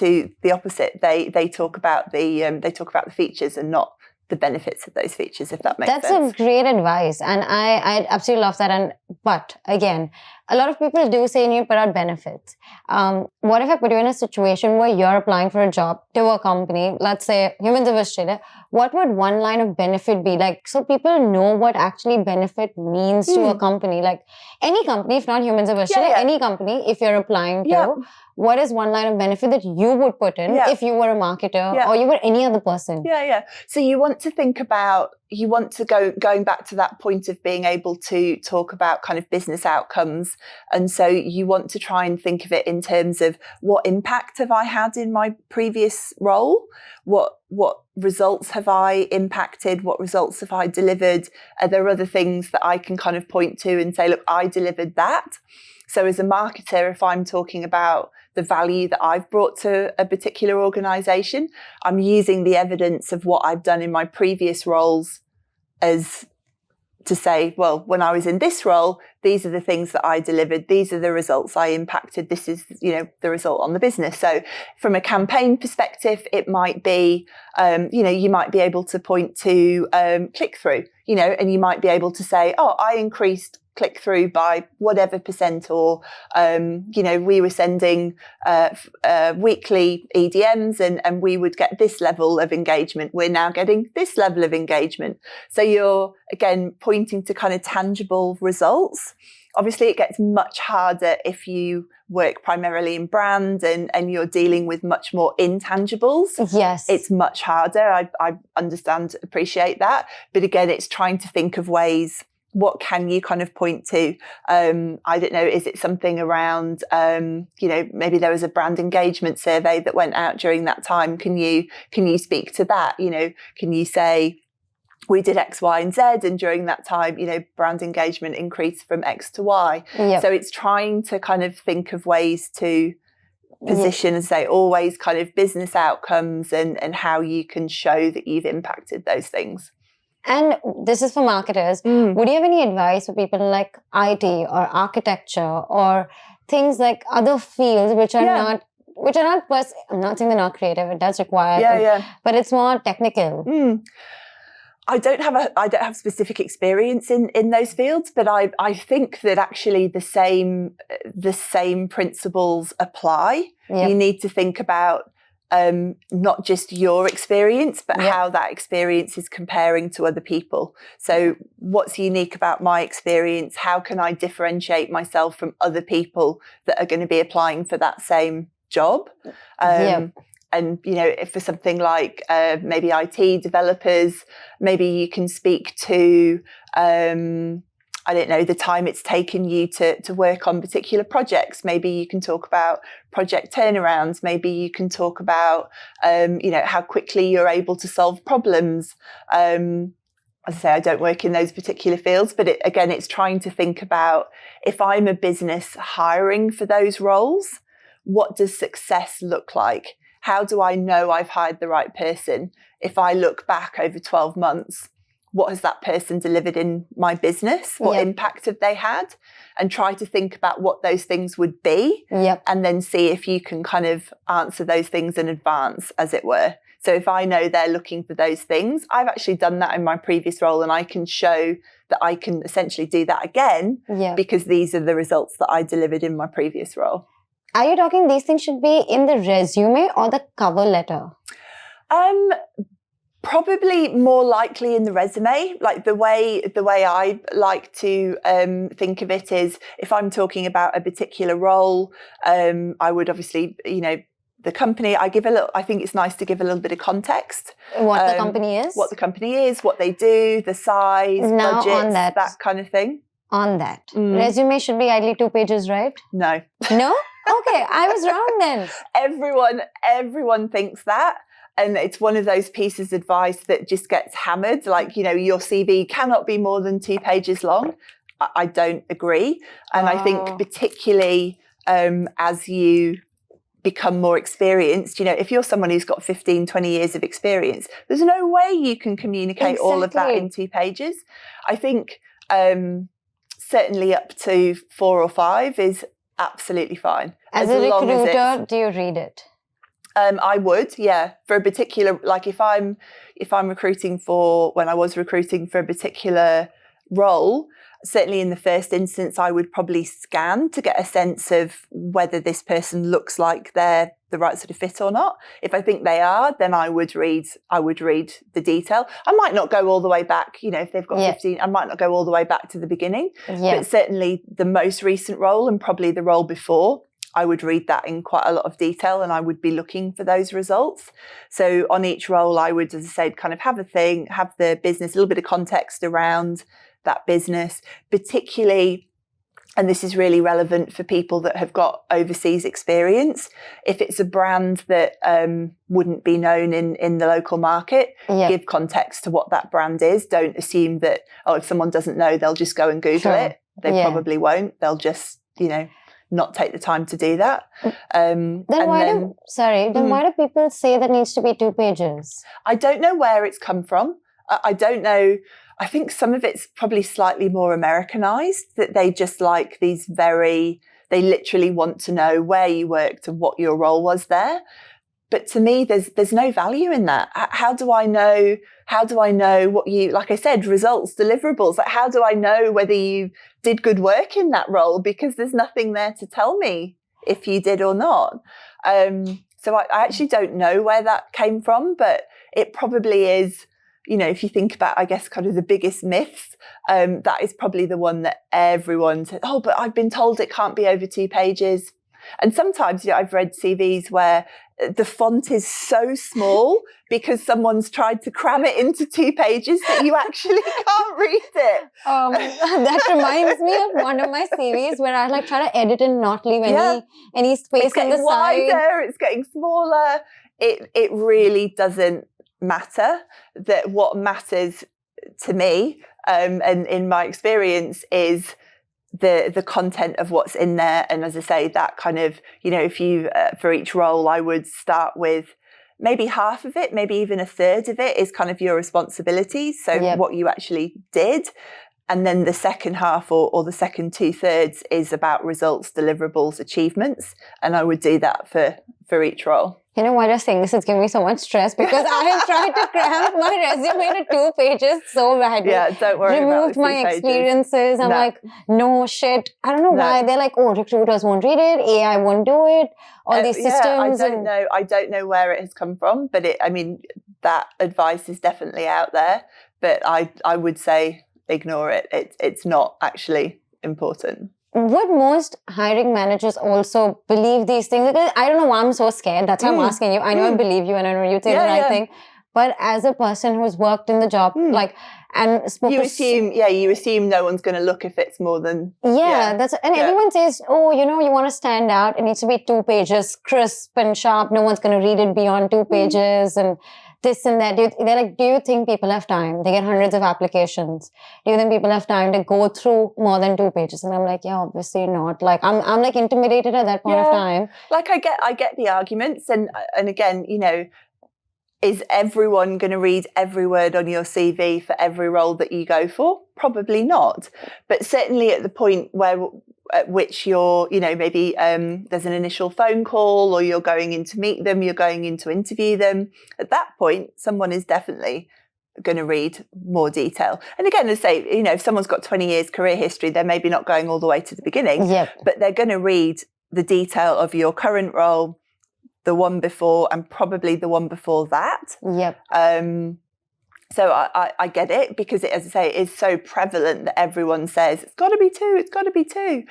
the opposite. They talk about the features and not the benefits of those features, if that makes sense. That's a great advice, and I absolutely love that. But again, a lot of people do say you need to put out benefits. What if I put you in a situation where you're applying for a job to a company, let's say Humans of Australia? What would one line of benefit be, like, so people know what actually benefit means to a company? Like any company, if not Humans of Australia, any company, if you're applying to, what is one line of benefit that you would put in if you were a marketer or you were any other person? So you want to think about, going back to that point of being able to talk about kind of business outcomes. And so you want to try and think of it in terms of, what impact have I had in my previous role? What results have I impacted? What results have I delivered? Are there other things that I can kind of point to and say, look, I delivered that? So as a marketer, if I'm talking about the value that I've brought to a particular organisation, I'm using the evidence of what I've done in my previous roles as to say, well, when I was in this role, these are the things that I delivered. These are the results I impacted. This is, the result on the business. So from a campaign perspective, it might be, you might be able to point to click-through, and you might be able to say, oh, I increased click-through by whatever percent, or, we were sending weekly EDMs and we would get this level of engagement. We're now getting this level of engagement. So you're, again, pointing to kind of tangible results. Obviously, it gets much harder if you work primarily in brand and you're dealing with much more intangibles. Yes. It's much harder. I understand, appreciate that. But again, it's trying to think of ways, what can you kind of point to? I don't know, is it something around, maybe there was a brand engagement survey that went out during that time. Can you speak to that? Can you say, we did X, Y, and Z, and during that time, brand engagement increased from X to Y. So it's trying to kind of think of ways to position and say, always kind of business outcomes and how you can show that you've impacted those things. And this is for marketers. Would you have any advice for people like IT or architecture or things like other fields which are not, I'm not saying they're not creative, it does require, but it's more technical. I don't have specific experience in those fields, but I think that actually the same principles apply. You need to think about not just your experience, but how that experience is comparing to other people. So what's unique about my experience? How can I differentiate myself from other people that are going to be applying for that same job? And, if for something like maybe IT developers, maybe you can speak to, I don't know, the time it's taken you to work on particular projects. Maybe you can talk about project turnarounds. Maybe you can talk about, how quickly you're able to solve problems. as I say, I don't work in those particular fields, but it's trying to think about, if I'm a business hiring for those roles, what does success look like? How do I know I've hired the right person? If I look back over 12 months, what has that person delivered in my business? What impact have they had? And try to think about what those things would be. And then see if you can kind of answer those things in advance, as it were. So if I know they're looking for those things, I've actually done that in my previous role, and I can show that I can essentially do that again because these are the results that I delivered in my previous role. Are you talking these things should be in the resume or the cover letter? Probably more likely in the resume. Like the way I like to think of it is, if I'm talking about a particular role, I would obviously, the company, I think it's nice to give a little bit of context. What the company is? What the company is, what they do, the size, now budgets, on that kind of thing. On that. Resume should be ideally 2 pages, right? No. No? Okay, I was wrong then. Everyone thinks that. And it's one of those pieces of advice that just gets hammered. Like, your CV cannot be more than 2 pages long. I don't agree. And I think particularly as you become more experienced, if you're someone who's got 15, 20 years of experience, there's no way you can communicate all of that in 2 pages. I think certainly up to 4 or 5 is absolutely fine. As a recruiter, do you read it? I would, yeah. For a particular, like if I'm recruiting when I was recruiting for a particular role, certainly in the first instance, I would probably scan to get a sense of whether this person looks like they're the right sort of fit or not. If I think they are, then I would read the detail. I might not go all the way back, if they've got 15, I might not go all the way back to the beginning. But certainly the most recent role, and probably the role before, I would read that in quite a lot of detail, and I would be looking for those results. So on each role, I would, as I said, kind of have the business, a little bit of context around that business, particularly, and this is really relevant for people that have got overseas experience. If it's a brand that wouldn't be known in the local market, give context to what that brand is. Don't assume that, if someone doesn't know, they'll just go and Google it. They probably won't. They'll just, not take the time to do that. Then why do people say that needs to be 2 pages? I don't know where it's come from. I don't know. I think some of it's probably slightly more Americanized, that they just like these they literally want to know where you worked and what your role was there. But to me, there's no value in that. How do I know what you, like I said, results, deliverables? Like, how do I know whether you did good work in that role? Because there's nothing there to tell me if you did or not. So I actually don't know where that came from, but it probably is, if you think about, I guess, kind of the biggest myths, that is probably the one that everyone said, but I've been told it can't be over 2 pages. And sometimes, I've read CVs where the font is so small because someone's tried to cram it into 2 pages that you actually can't read it. That reminds me of one of my CVs where I try to edit and not leave any space on the side. It's getting smaller. It really doesn't matter. That what matters to me, and in my experience, is the content of what's in there. And as I say, that kind of, if you, for each role, I would start with maybe half of it, maybe even a third of it is kind of your responsibilities. So what you actually did. And then the second half or the second 2/3 is about results, deliverables, achievements. And I would do that for each role. You know what you're saying? This is giving me so much stress because I have tried to cram my resume to 2 pages so badly. Yeah, don't worry Removed my experiences. I'm like, no shit. I don't know why. They're like, recruiters won't read it. AI won't do it. All these systems. I don't know where it has come from, but that advice is definitely out there. But I would say ignore it. It's not actually important. Would most hiring managers also believe these things? Because I don't know why I'm so scared. That's why I'm asking you. I know I believe you and I know you think the right thing. But as a person who's worked in the job, and you assume no one's going to look if it's more than everyone says, you want to stand out. It needs to be 2 pages, crisp and sharp. No one's going to read it beyond 2 pages, and this and that. They're like, do you think people have time? They get hundreds of applications. Do you think people have time to go through more than 2 pages? And I'm like, yeah, obviously not. Like, I'm like intimidated at that point of time. Like, I get the arguments, and again, you know, is everyone going to read every word on your CV for every role that you go for? Probably not. But certainly at the point at which you're, you know, maybe there's an initial phone call, or you're going in to meet them, you're going in to interview them. At that point, someone is definitely going to read more detail. And again, as I say, you know, if someone's got 20 years career history, they're maybe not going all the way to the beginning, but they're going to read the detail of your current role, the one before, and probably the one before that. So I get it, because it, as I say, it is so prevalent that everyone says it's got to be 2, it's got to be 2.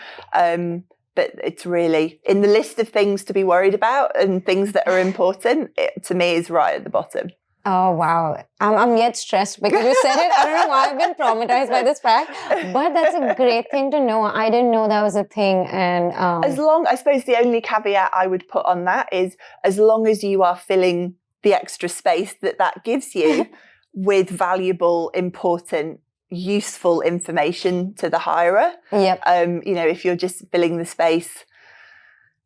But it's really, in the list of things to be worried about and things that are important, it, to me, is right at the bottom. Oh, wow. I'm yet stressed because you said it. I don't know why I've been traumatized by this fact, but that's a great thing to know. I didn't know that was a thing. And as long, I suppose the only caveat I would put on that is, as long as you are filling the extra space that gives you with valuable, important, useful information to the hirer. You know, if you're just filling the space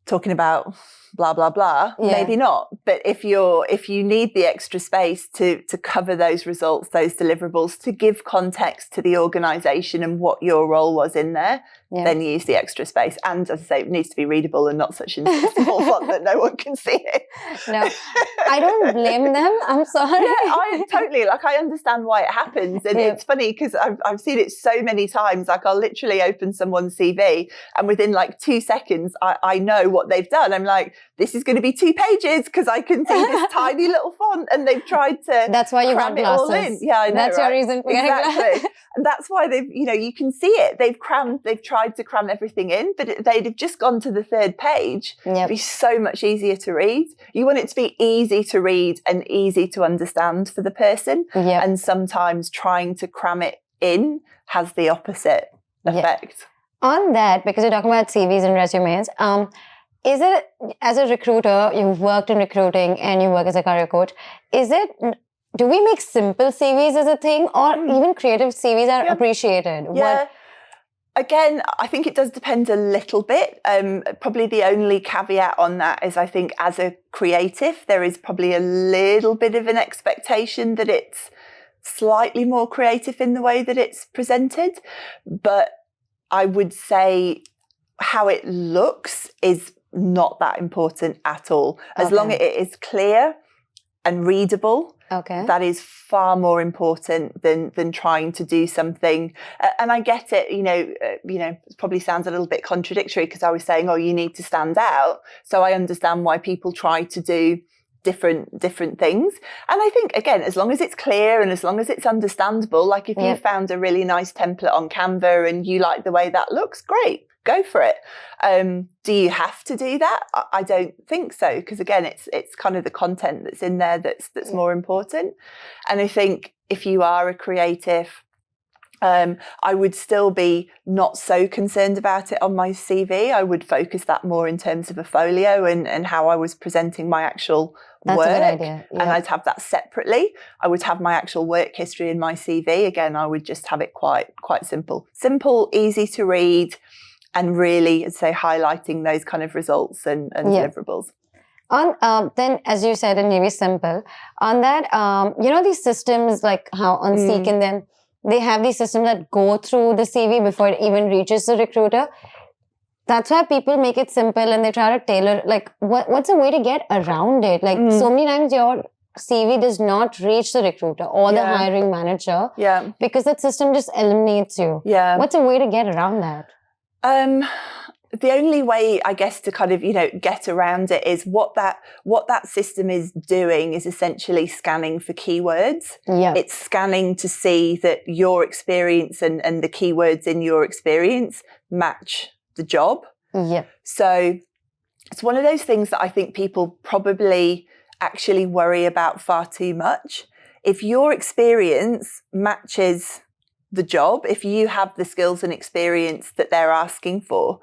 talking about blah blah blah, maybe not. But if you need the extra space to cover those results, those deliverables, to give context to the organisation and what your role was in there, then use the extra space. And as I say, it needs to be readable and not such in small font that no one can see it. No, I don't blame them. I'm sorry. I totally, like, I understand why it happens, and it's funny because I've seen it so many times. Like, I'll literally open someone's CV, and within like 2 seconds, I know what they've done. I'm like, this is going to be 2 pages because I can see this tiny little font, and they've tried to. That's why you got glasses. It all in. Yeah, I know. That's your reason for getting glasses. And that's why they've, you know, you can see it. They've tried to cram everything in, but they'd have just gone to the 3rd page. It'd be so much easier to read. You want it to be easy to read and easy to understand for the person. And sometimes trying to cram it in has the opposite effect. On that, because you're talking about CVs and resumes, is it, as a recruiter, you've worked in recruiting and you work as a career coach, do we make simple CVs as a thing, or even creative CVs are appreciated? Again, I think it does depend a little bit. Probably the only caveat on that is, I think as a creative, there is probably a little bit of an expectation that it's slightly more creative in the way that it's presented. But I would say how it looks is not that important at all. As long as it is clear and readable, that is far more important than trying to do something. And I get it, you know, it probably sounds a little bit contradictory because I was saying, oh, you need to stand out. So I understand why people try to do different things. And I think, again, as long as it's clear and as long as it's understandable, like if you found a really nice template on Canva and you like the way that looks, great. Go for it. Do you have to do that? I don't think so, because again, it's kind of the content that's in there that's more important. And I think if you are a creative, I would still be not so concerned about it on my CV. I would focus that more in terms of a folio and how I was presenting my actual work. That's a good idea. And I'd have that separately. I would have my actual work history in my CV. Again, I would just have it quite simple. Simple, easy to read, and really, I'd say, highlighting those kind of results and deliverables. On then, as you said, and maybe simple, on that, you know, these systems, like how on Seek and them, they have these systems that go through the CV before it even reaches the recruiter. That's why people make it simple and they try to tailor, like, what's a way to get around it? Like, so many times your CV does not reach the recruiter or the hiring manager because that system just eliminates you. What's a way to get around that? The only way, I guess, to kind of, you know, get around it is what that system is doing is essentially scanning for keywords. It's scanning to see that your experience and the keywords in your experience match the job. So it's one of those things that I think people probably actually worry about far too much. If your experience matches the job, if you have the skills and experience that they're asking for,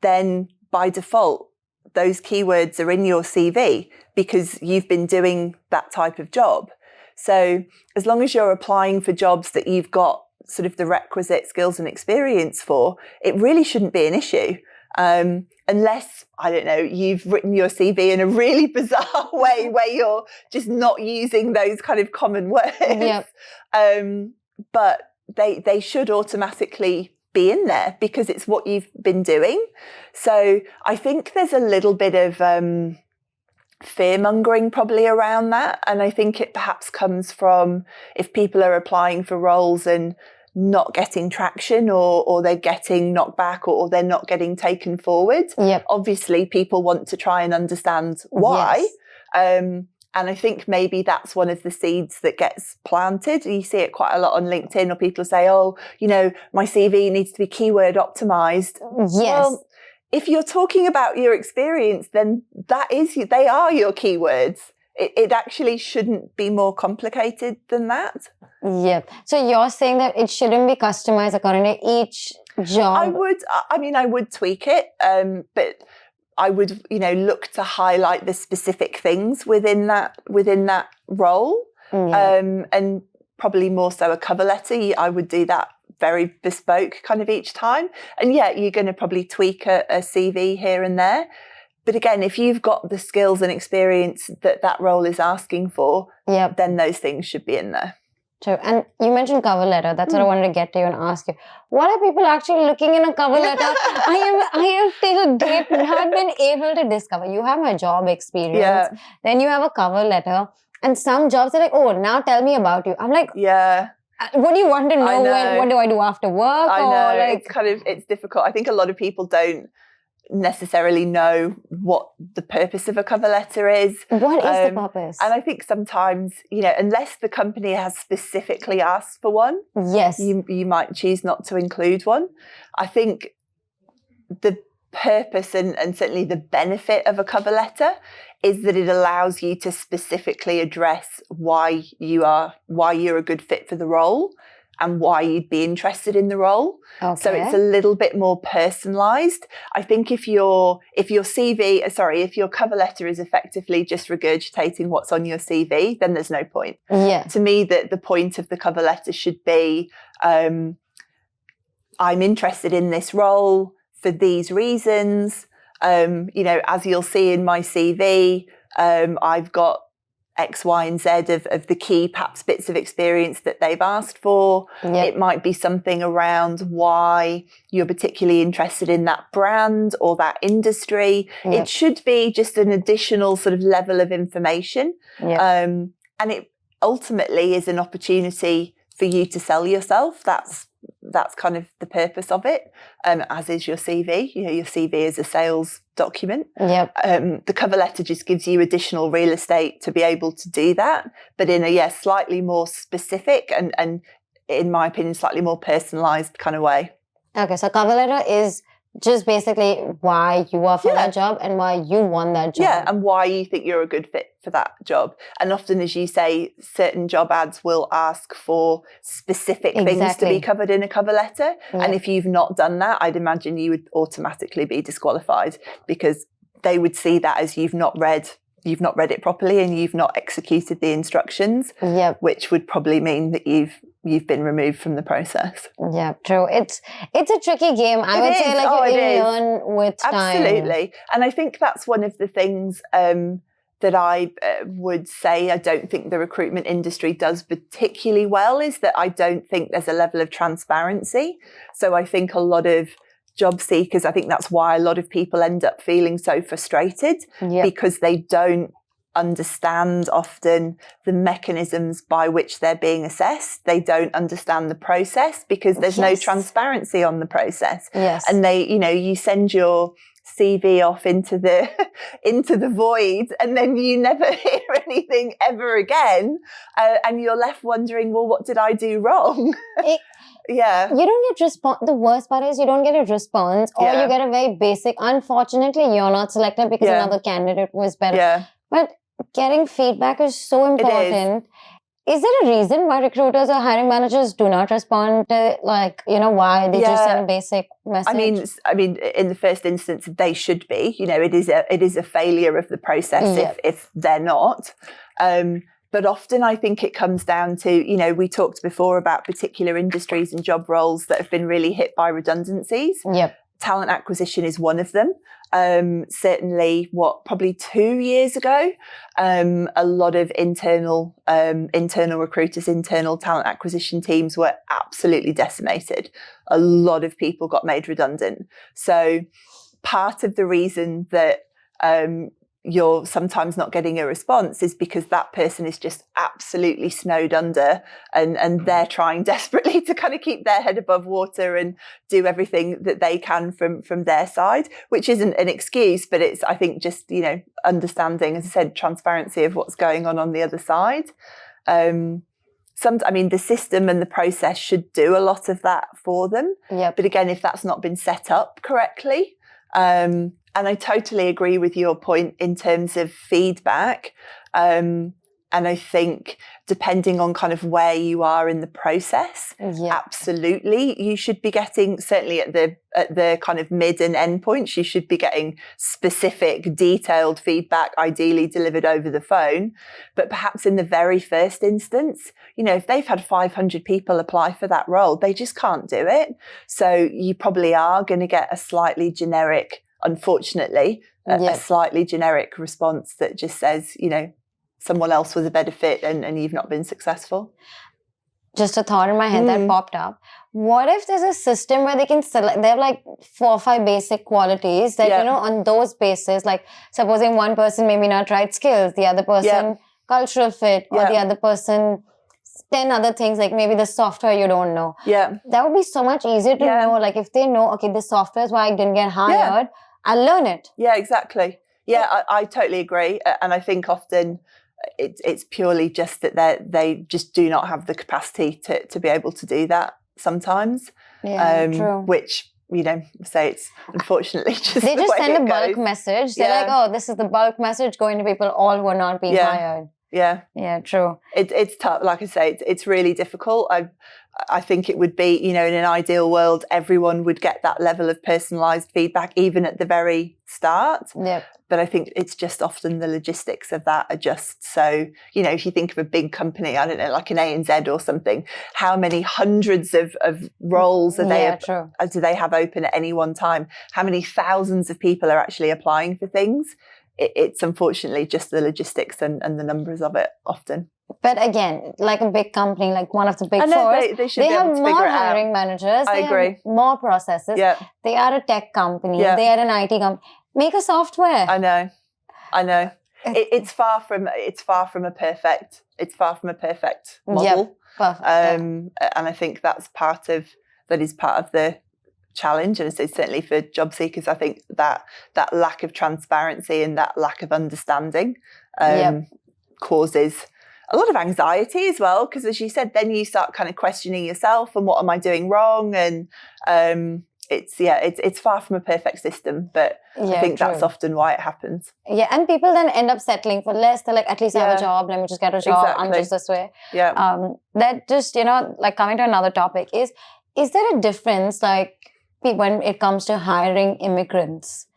then by default, those keywords are in your CV because you've been doing that type of job. So as long as you're applying for jobs that you've got sort of the requisite skills and experience for, it really shouldn't be an issue. Unless, I don't know, you've written your CV in a really bizarre way where you're just not using those kind of common words. Yep. But they should automatically be in there because it's what you've been doing. So I think there's a little bit of fear-mongering probably around that. And I think it perhaps comes from if people are applying for roles and not getting traction or they're getting knocked back or they're not getting taken forward. Yep. Obviously, people want to try and understand why. Yes. And I think maybe that's one of the seeds that gets planted. You see it quite a lot on LinkedIn, or people say, oh, you know, my CV needs to be keyword optimized. Yes. Well, if you're talking about your experience, then they are your keywords. It actually shouldn't be more complicated than that. Yeah. So you're saying that it shouldn't be customized according to each job? I would tweak it, but I would, look to highlight the specific things within that role. Yeah. And probably more so a cover letter. I would do that very bespoke kind of each time. And yeah, you're going to probably tweak a CV here and there. But again, if you've got the skills and experience that role is asking for, yep, then those things should be in there. True. And you mentioned cover letter. That's what I wanted to get to you and ask you. What are people actually looking in a cover letter? I have till date not been able to discover. You have my job experience. Yeah. Then you have a cover letter. And some jobs are like, oh, now tell me about you. I'm like, yeah. What do you want to know? What do I do after work? I know. It's difficult. I think a lot of people don't necessarily know what the purpose of a cover letter is. What is the purpose? And I think sometimes, unless the company has specifically asked for one, yes, you might choose not to include one. I think the purpose and certainly the benefit of a cover letter is that it allows you to specifically address why you're a good fit for the role and why you'd be interested in the role. Okay. So it's a little bit more personalised. I think if your cover letter is effectively just regurgitating what's on your CV, then there's no point. Yeah. To me, the point of the cover letter should be, I'm interested in this role for these reasons. As you'll see in my CV, I've got X, Y, and Z of the key perhaps bits of experience that they've asked for. Yep. It might be something around why you're particularly interested in that brand or that industry. Yep. It should be just an additional sort of level of information. Yep. And it ultimately is an opportunity for you to sell yourself. That's kind of the purpose of it, as is your CV. Your CV is a sales document. Yep. The cover letter just gives you additional real estate to be able to do that, but in a slightly more specific and in my opinion, slightly more personalised kind of way. Okay, so cover letter is just basically why you are for that job and why you want that job. Yeah, and why you think you're a good fit for that job. And often, as you say, certain job ads will ask for specific things to be covered in a cover letter. Yeah. And if you've not done that, I'd imagine you would automatically be disqualified because they would see that as you've not read it properly and you've not executed the instructions, which would probably mean that you've been removed from the process. Yeah, true. It's a tricky game. I would say you learn with time. Absolutely. And I think that's one of the things that I would say I don't think the recruitment industry does particularly well is that I don't think there's a level of transparency. So I think a lot of job seekers, I think that's why a lot of people end up feeling so frustrated because they don't understand often the mechanisms by which they're being assessed. They don't understand the process because there's no transparency on the process. Yes. And you send your CV off into the void and then you never hear anything ever again. And you're left wondering, well, what did I do wrong? Yeah. You don't get the worst part is you don't get a response or you get a very basic, unfortunately, you're not selected because another candidate was better. Yeah. But getting feedback is so important. Is there a reason why recruiters or hiring managers do not respond to, why they just send a basic message? I mean, in the first instance, they should be. It is a failure of the process if they're not. But often I think it comes down to, you know, we talked before about particular industries and job roles that have been really hit by redundancies. Yep. Talent acquisition is one of them. Certainly, probably 2 years ago, a lot of internal recruiters, internal talent acquisition teams were absolutely decimated. A lot of people got made redundant. So part of the reason that you're sometimes not getting a response is because that person is just absolutely snowed under, and they're trying desperately to kind of keep their head above water and do everything that they can from their side, which isn't an excuse, but it's, I think, just, you know, understanding, as I said, transparency of what's going on the other side. The system and the process should do a lot of that for them. Yep. But again, if that's not been set up correctly, and I totally agree with your point in terms of feedback. And I think depending on kind of where you are in the process, absolutely, you should be getting, certainly at the kind of mid and end points, you should be getting specific, detailed feedback, ideally delivered over the phone. But perhaps in the very first instance, you know, if they've had 500 people apply for that role, they just can't do it. So you probably are going to get a slightly generic, unfortunately, a slightly generic response that just says, you know, someone else was a better fit and you've not been successful. Just a thought in my head that popped up. What if there's a system where they can select, they have like 4 or 5 basic qualities that, you know, on those bases, like supposing one person maybe not right skills, the other person cultural fit, or the other person 10 other things, like maybe the software you don't know. Yeah. That would be so much easier to know. Like if they know, okay, this software is why I didn't get hired, I'll learn it. Yeah, exactly. Yeah, I totally agree. And I think often it's purely just that they just do not have the capacity to be able to do that sometimes. Yeah, true. Which, you know, say it's unfortunately just they just send a bulk goes. message. They're like, oh, this is the bulk message going to people all who are not being hired. Yeah, true. It's tough. Like I say, it's really difficult. I think it would be, you know, in an ideal world, everyone would get that level of personalised feedback, even at the very start. Yep. But I think it's just often the logistics of that are just so, you know, if you think of a big company, I don't know, like an ANZ or something, how many hundreds of roles do they have open at any one time? How many thousands of people are actually applying for things? It's unfortunately just the logistics and the numbers of it often. But again, like a big company, like one of the big four, they have more hiring managers. I agree. Have more processes. Yeah. They are a tech company. Yeah. They are an IT company. Make a software. I know. It's far from a perfect model. And I think that is part of the challenge, and it's certainly for job seekers. I think that lack of transparency and that lack of understanding causes a lot of anxiety as well, because as you said, then you start kind of questioning yourself and what am I doing wrong, and it's far from a perfect system, but I think that's often why it happens. Yeah, and people then end up settling for less. They're like, at least I have a job, let me just get a job. Exactly. I'm just this way. Yeah. That just, you know, like coming to another topic, is there a difference like when it comes to hiring immigrants?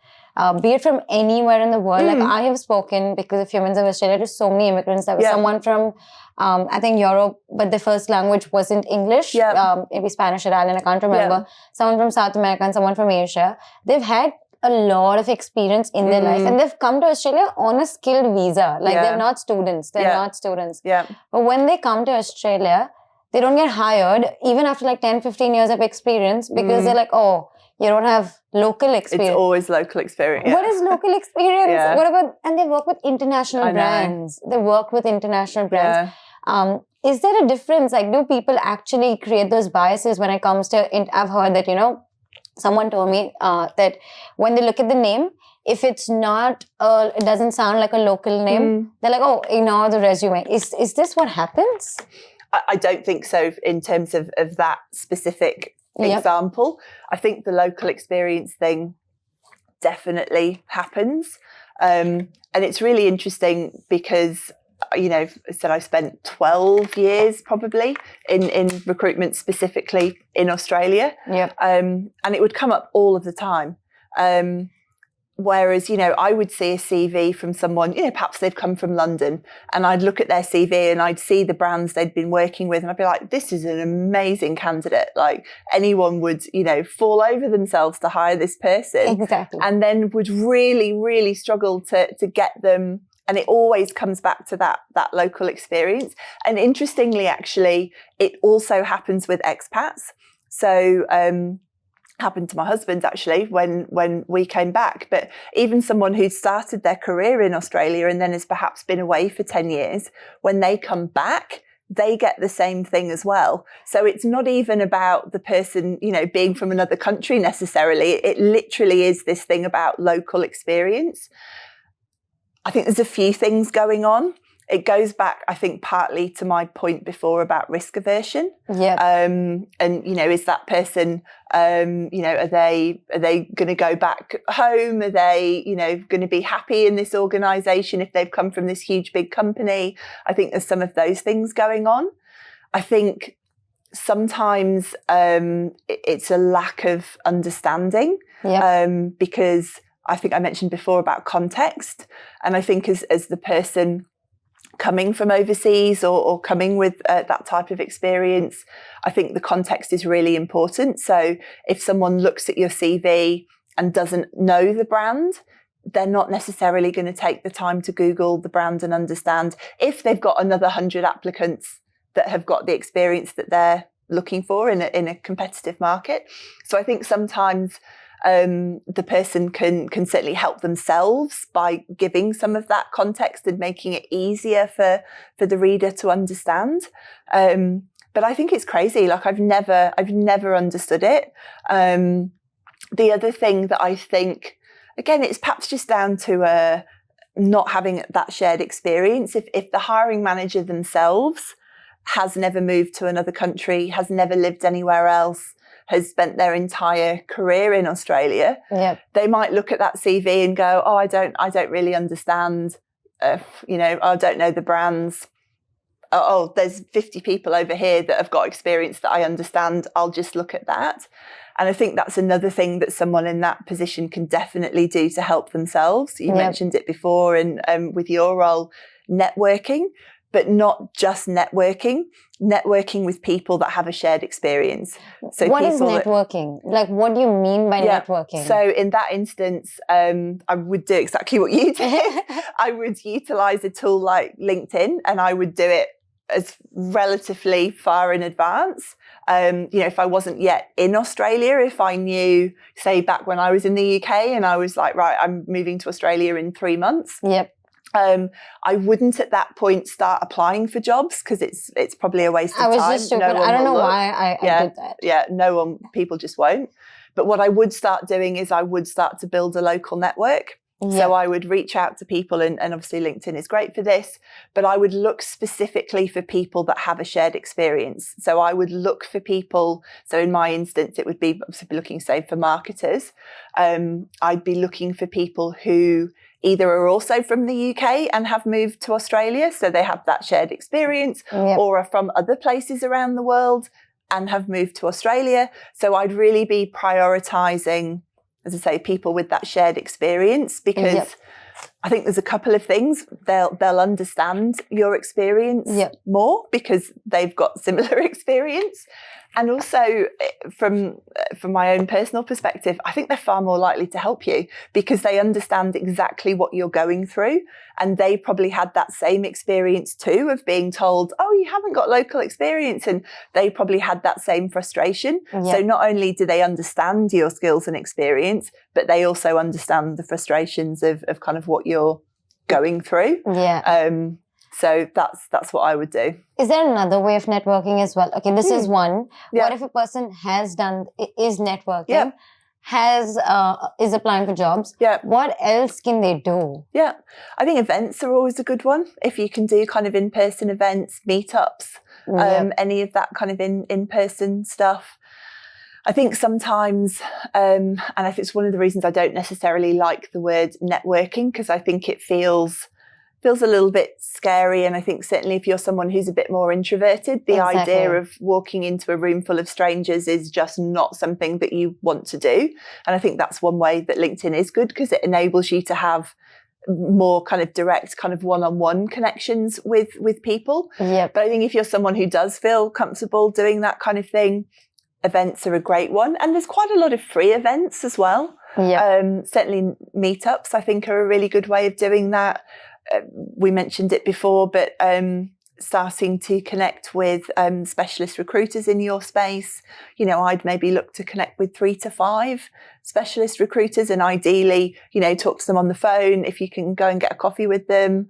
Be it from anywhere in the world. Like I have spoken, because of Humans of Australia, to so many immigrants. There was someone from, I think Europe, but the first language wasn't English. Maybe Spanish, Italian, I can't remember. Someone from South America and someone from Asia. They've had a lot of experience in their life, and they've come to Australia on a skilled visa. Like they're not students. Yeah. But when they come to Australia, they don't get hired even after like 10, 15 years of experience, because they're like, oh, you don't have local experience. It's always local experience. What is local experience? What about, and they work with international brands. They work with international brands. Is there a difference? Like, do people actually create those biases when it comes to, I've heard that, you know, someone told me that when they look at the name, if it's not, it doesn't sound like a local name, they're like, oh, ignore the resume. Is this what happens? I don't think so in terms of that specific example. I think the local experience thing definitely happens. And it's really interesting because, you know, I've spent 12 years probably in recruitment, specifically in Australia. And it would come up all of the time. Whereas, you know, I would see a CV from someone, you know, perhaps they've come from London, and I'd look at their CV and I'd see the brands they'd been working with, and I'd be like, this is an amazing candidate. Like, anyone would, you know, fall over themselves to hire this person. Exactly. And then would really, really struggle to get them. And it always comes back to that local experience. And interestingly, actually, it also happens with expats. So, happened to my husband actually when we came back, but even someone who'd started their career in Australia and then has perhaps been away for 10 years, when they come back, they get the same thing as well. So it's not even about the person, you know, being from another country necessarily. It literally is this thing about local experience. I think there's a few things going on. It goes back, I think, partly to my point before about risk aversion. Yeah. And, you know, is that person, you know, are they going to go back home? Are they, you know, going to be happy in this organisation if they've come from this huge, big company? I think there's some of those things going on. I think sometimes it's a lack of understanding. Yeah. Because I think I mentioned before about context. And I think as the person coming from overseas or coming with that type of experience, I think the context is really important. So if someone looks at your CV and doesn't know the brand, they're not necessarily going to take the time to Google the brand and understand if they've got another 100 applicants that have got the experience that they're looking for in a competitive market. So I think sometimes the person can certainly help themselves by giving some of that context and making it easier for the reader to understand. But I think it's crazy. Like, I've never understood it. The other thing that I think, again, it's perhaps just down to not having that shared experience. If the hiring manager themselves has never moved to another country, has never lived anywhere else, has spent their entire career in Australia, yep. They might look at that CV and go, oh, I don't really understand, you know, I don't know the brands. Oh, there's 50 people over here that have got experience that I understand. I'll just look at that. And I think that's another thing that someone in that position can definitely do to help themselves. You mentioned it before, and with your role, networking, but not just networking with people that have a shared experience. So what is networking? Like, what do you mean by networking? So in that instance, I would do exactly what you did. I would utilize a tool like LinkedIn, and I would do it as relatively far in advance. You know, if I wasn't yet in Australia, if I knew, say, back when I was in the UK and I was like, right, I'm moving to Australia in 3 months. Yep. I wouldn't at that point start applying for jobs, because it's probably a waste of time. I was just stupid. I don't know why I did that. Yeah, people just won't. But what I would start doing is I would start to build a local network. Yep. So I would reach out to people, and obviously LinkedIn is great for this, but I would look specifically for people that have a shared experience. So I would look for people, so in my instance, it would be obviously looking, say, for marketers. I'd be looking for people who either are also from the UK and have moved to Australia, so they have that shared experience, yep. or are from other places around the world and have moved to Australia. So I'd really be prioritising, as I say, people with that shared experience, because yep. I think there's a couple of things. They'll understand your experience yep. more because they've got similar experience. And also from my own personal perspective, I think they're far more likely to help you because they understand exactly what you're going through. And they probably had that same experience too, of being told, oh, you haven't got local experience. And they probably had that same frustration. Yep. So not only do they understand your skills and experience, but they also understand the frustrations of kind of what you're going through. Yeah. So that's what I would do. Is there another way of networking as well? Okay, this is one. Yeah. What if a person is networking, yeah. is applying for jobs? Yeah. What else can they do? Yeah, I think events are always a good one. If you can do kind of in-person events, meetups, any of that kind of in-person stuff. I think sometimes, and I think it's one of the reasons I don't necessarily like the word networking, because I think it feels feels a little bit scary. And I think certainly if you're someone who's a bit more introverted, the idea of walking into a room full of strangers is just not something that you want to do. And I think that's one way that LinkedIn is good, because it enables you to have more kind of direct kind of one-on-one connections with people. But I think if you're someone who does feel comfortable doing that kind of thing, events are a great one. And there's quite a lot of free events as well. Certainly meetups, I think, are a really good way of doing that. We mentioned it before, but starting to connect with specialist recruiters in your space. You know, I'd maybe look to connect with 3 to 5 specialist recruiters, and ideally, you know, talk to them on the phone if you can go and get a coffee with them.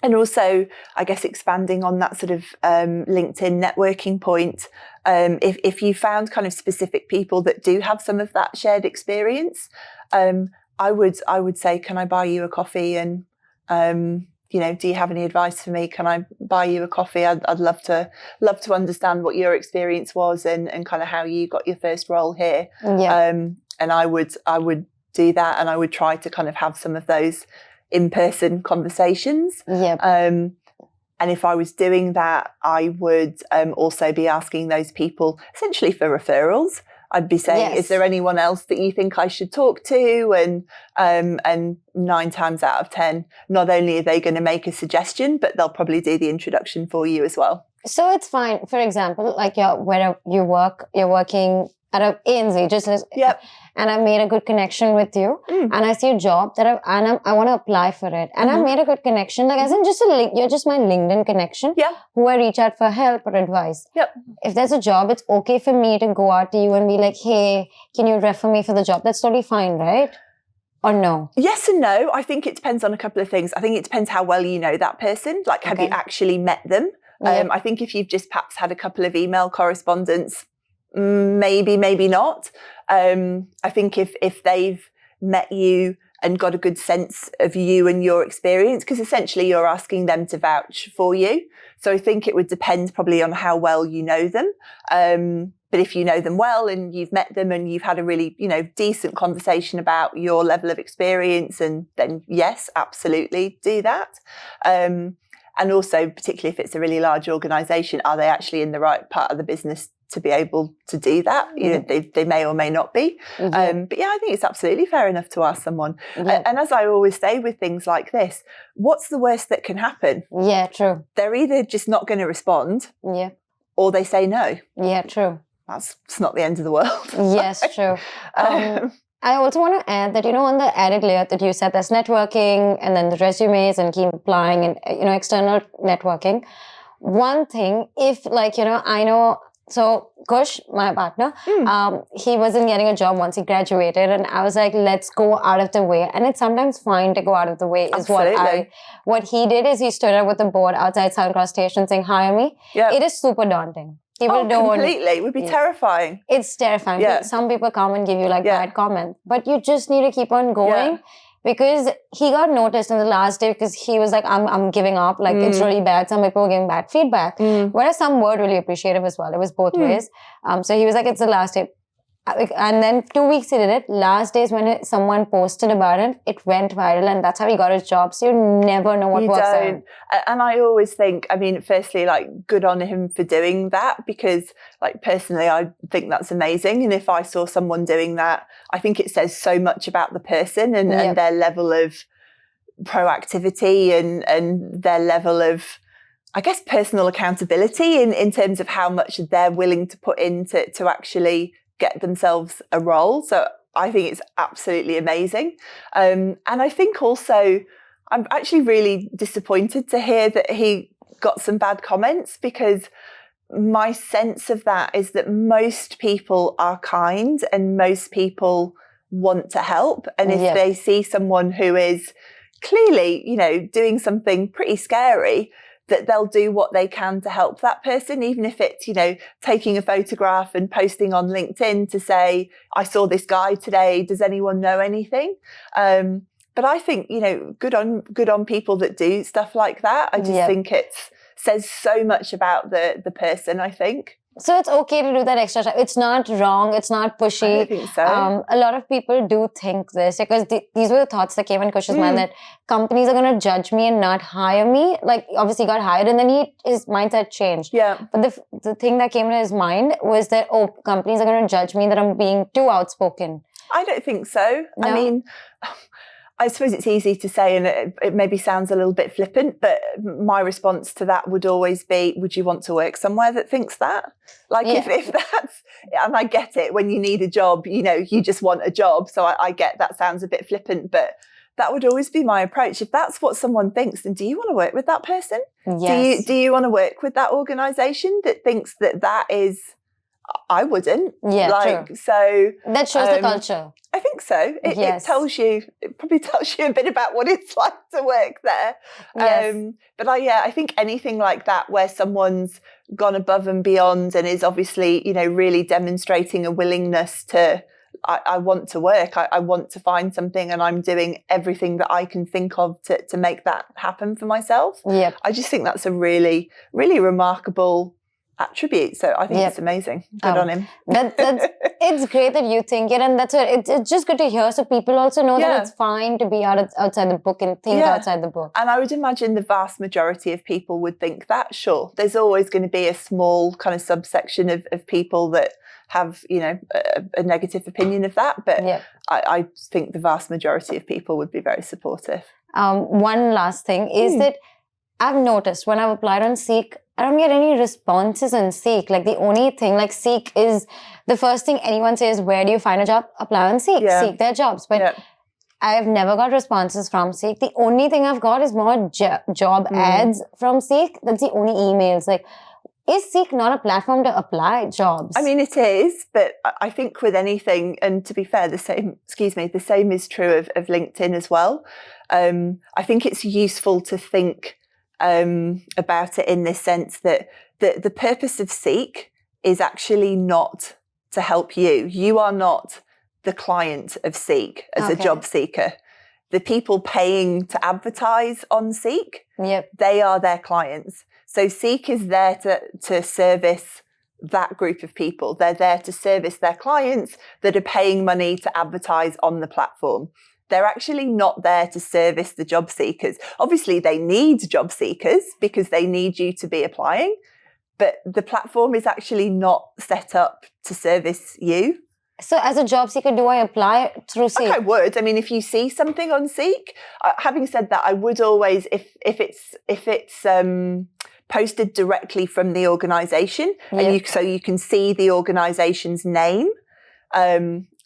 And also, I guess, expanding on that sort of LinkedIn networking point, if you found kind of specific people that do have some of that shared experience, I would say, can I buy you a coffee? And, you know, do you have any advice for me? Can I buy you a coffee? I'd love to understand what your experience was and kind of how you got your first role here. And I would do that, and I would try to kind of have some of those in-person conversations. And if I was doing that, I would also be asking those people essentially for referrals. I'd be saying, is there anyone else that you think I should talk to? And 9 times out of 10, not only are they going to make a suggestion, but they'll probably do the introduction for you as well. So it's fine. For example, like where you work, you're working at a ANZ, and I made a good connection with you, and I see a job that I want to apply for it, and I made a good connection, like as in just a link, you're just my LinkedIn connection, who I reach out for help or advice. If there's a job, it's okay for me to go out to you and be like, hey, can you refer me for the job? That's totally fine, right? Or no? Yes and no. I think it depends on a couple of things. I think it depends how well you know that person. Like, have you actually met them? I think if you've just perhaps had a couple of email correspondence, maybe not. I think if they've met you and got a good sense of you and your experience, because essentially you're asking them to vouch for you. So I think it would depend probably on how well you know them. But if you know them well and you've met them and you've had a really, you know, decent conversation about your level of experience, and then yes, absolutely do that. And also, particularly if it's a really large organisation, are they actually in the right part of the business to be able to do that? You know, they may or may not be. But yeah, I think it's absolutely fair enough to ask someone. And as I always say with things like this, what's the worst that can happen? Yeah, true. They're either just not going to respond, or they say no. Yeah, true. It's not the end of the world. Yes, true. I also want to add that, you know, on the added layer that you said, there's networking and then the resumes and keep applying and, you know, external networking. One thing, if like, you know, I know, so Kush, my partner, he wasn't getting a job once he graduated, and I was like, let's go out of the way. And it's sometimes fine to go out of the way is what he did is he stood up with a board outside Southcross Station saying, hire me. It is super daunting. People don't. Completely. It would be terrifying. It's terrifying. Some people come and give you like bad comments, but you just need to keep on going, because he got noticed in the last day because he was like, I'm giving up. Like, it's really bad. Some people were giving bad feedback. Whereas some were really appreciative as well. It was both ways. So he was like, it's the last day. And then 2 weeks he did it. Last days when someone posted about it, it went viral, and that's how he got his job. So you never know what works out. And I always think, I mean, firstly, like, good on him for doing that, because like personally, I think that's amazing. And if I saw someone doing that, I think it says so much about the person and their level of proactivity and their level of, I guess, personal accountability in terms of how much they're willing to put in to actually get themselves a role. So I think it's absolutely amazing. And I think also, I'm actually really disappointed to hear that he got some bad comments, because my sense of that is that most people are kind and most people want to help. And if they see someone who is clearly, you know, doing something pretty scary, that they'll do what they can to help that person, even if it's, you know, taking a photograph and posting on LinkedIn to say, I saw this guy today, does anyone know anything? But I think, you know, good on people that do stuff like that. I just think it says so much about the person, I think. So it's okay to do that extra time. It's not wrong. It's not pushy. I don't think so. A lot of people do think this because these were the thoughts that came in Kush's mind, that companies are going to judge me and not hire me. Like, obviously he got hired and then his mindset changed. Yeah. But the thing that came to his mind was that, oh, companies are going to judge me that I'm being too outspoken. I don't think so. No? I mean, I suppose it's easy to say, and it maybe sounds a little bit flippant, but my response to that would always be, would you want to work somewhere that thinks that? Like, if that's, and I get it, when you need a job, you just want a job. So I get that sounds a bit flippant, but that would always be my approach. If that's what someone thinks, then do you want to work with that person? Yes. Do you want to work with that organisation that thinks that is... I wouldn't. Yeah, true. So that shows the culture. I think so. It probably tells you a bit about what it's like to work there. Yes. But I think anything like that where someone's gone above and beyond and is obviously, really demonstrating a willingness to, I want to work, I want to find something, and I'm doing everything that I can think of to make that happen for myself. Yeah. I just think that's a really, really remarkable attribute. So I think it's amazing. Good on him. It's great that you think it, and that's what it's just good to hear, so people also know that it's fine to be outside the book and think outside the book. And I would imagine the vast majority of people would think that. Sure, there's always going to be a small kind of subsection of people that have a negative opinion of that, but I think the vast majority of people would be very supportive. One last thing is that I've noticed when I've applied on Seek, I don't get any responses on Seek. Like, the only thing, like, Seek is the first thing anyone says, where do you find a job? Apply on Seek. Seek their jobs. But I've never got responses from Seek. The only thing I've got is more job ads from Seek. That's the only emails. Like, is Seek not a platform to apply jobs? I mean, it is, but I think with anything, and to be fair, the same is true of LinkedIn as well. I think it's useful to think about it in this sense that the purpose of Seek is actually not to help you. You are not the client of Seek as a job seeker. The people paying to advertise on Seek, they are their clients. So Seek is there to service that group of people. They're there to service their clients that are paying money to advertise on the platform. They're actually not there to service the job seekers. Obviously, they need job seekers because they need you to be applying, but the platform is actually not set up to service you. So as a job seeker, do I apply through Seek? I would. I mean, if you see something on Seek, having said that, I would always, if it's posted directly from the organisation, and so you can see the organisation's name,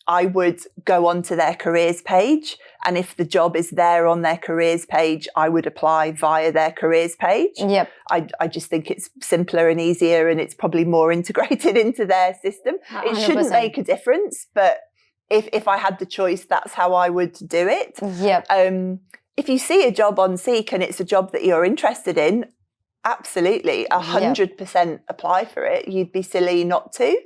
I would go onto their careers page, and if the job is there on their careers page, I would apply via their careers page. I just think it's simpler and easier, and it's probably more integrated into their system. 100%. It shouldn't make a difference, but if I had the choice, that's how I would do it. If you see a job on Seek and it's a job that you're interested in, absolutely, 100% apply for it. You'd be silly not to.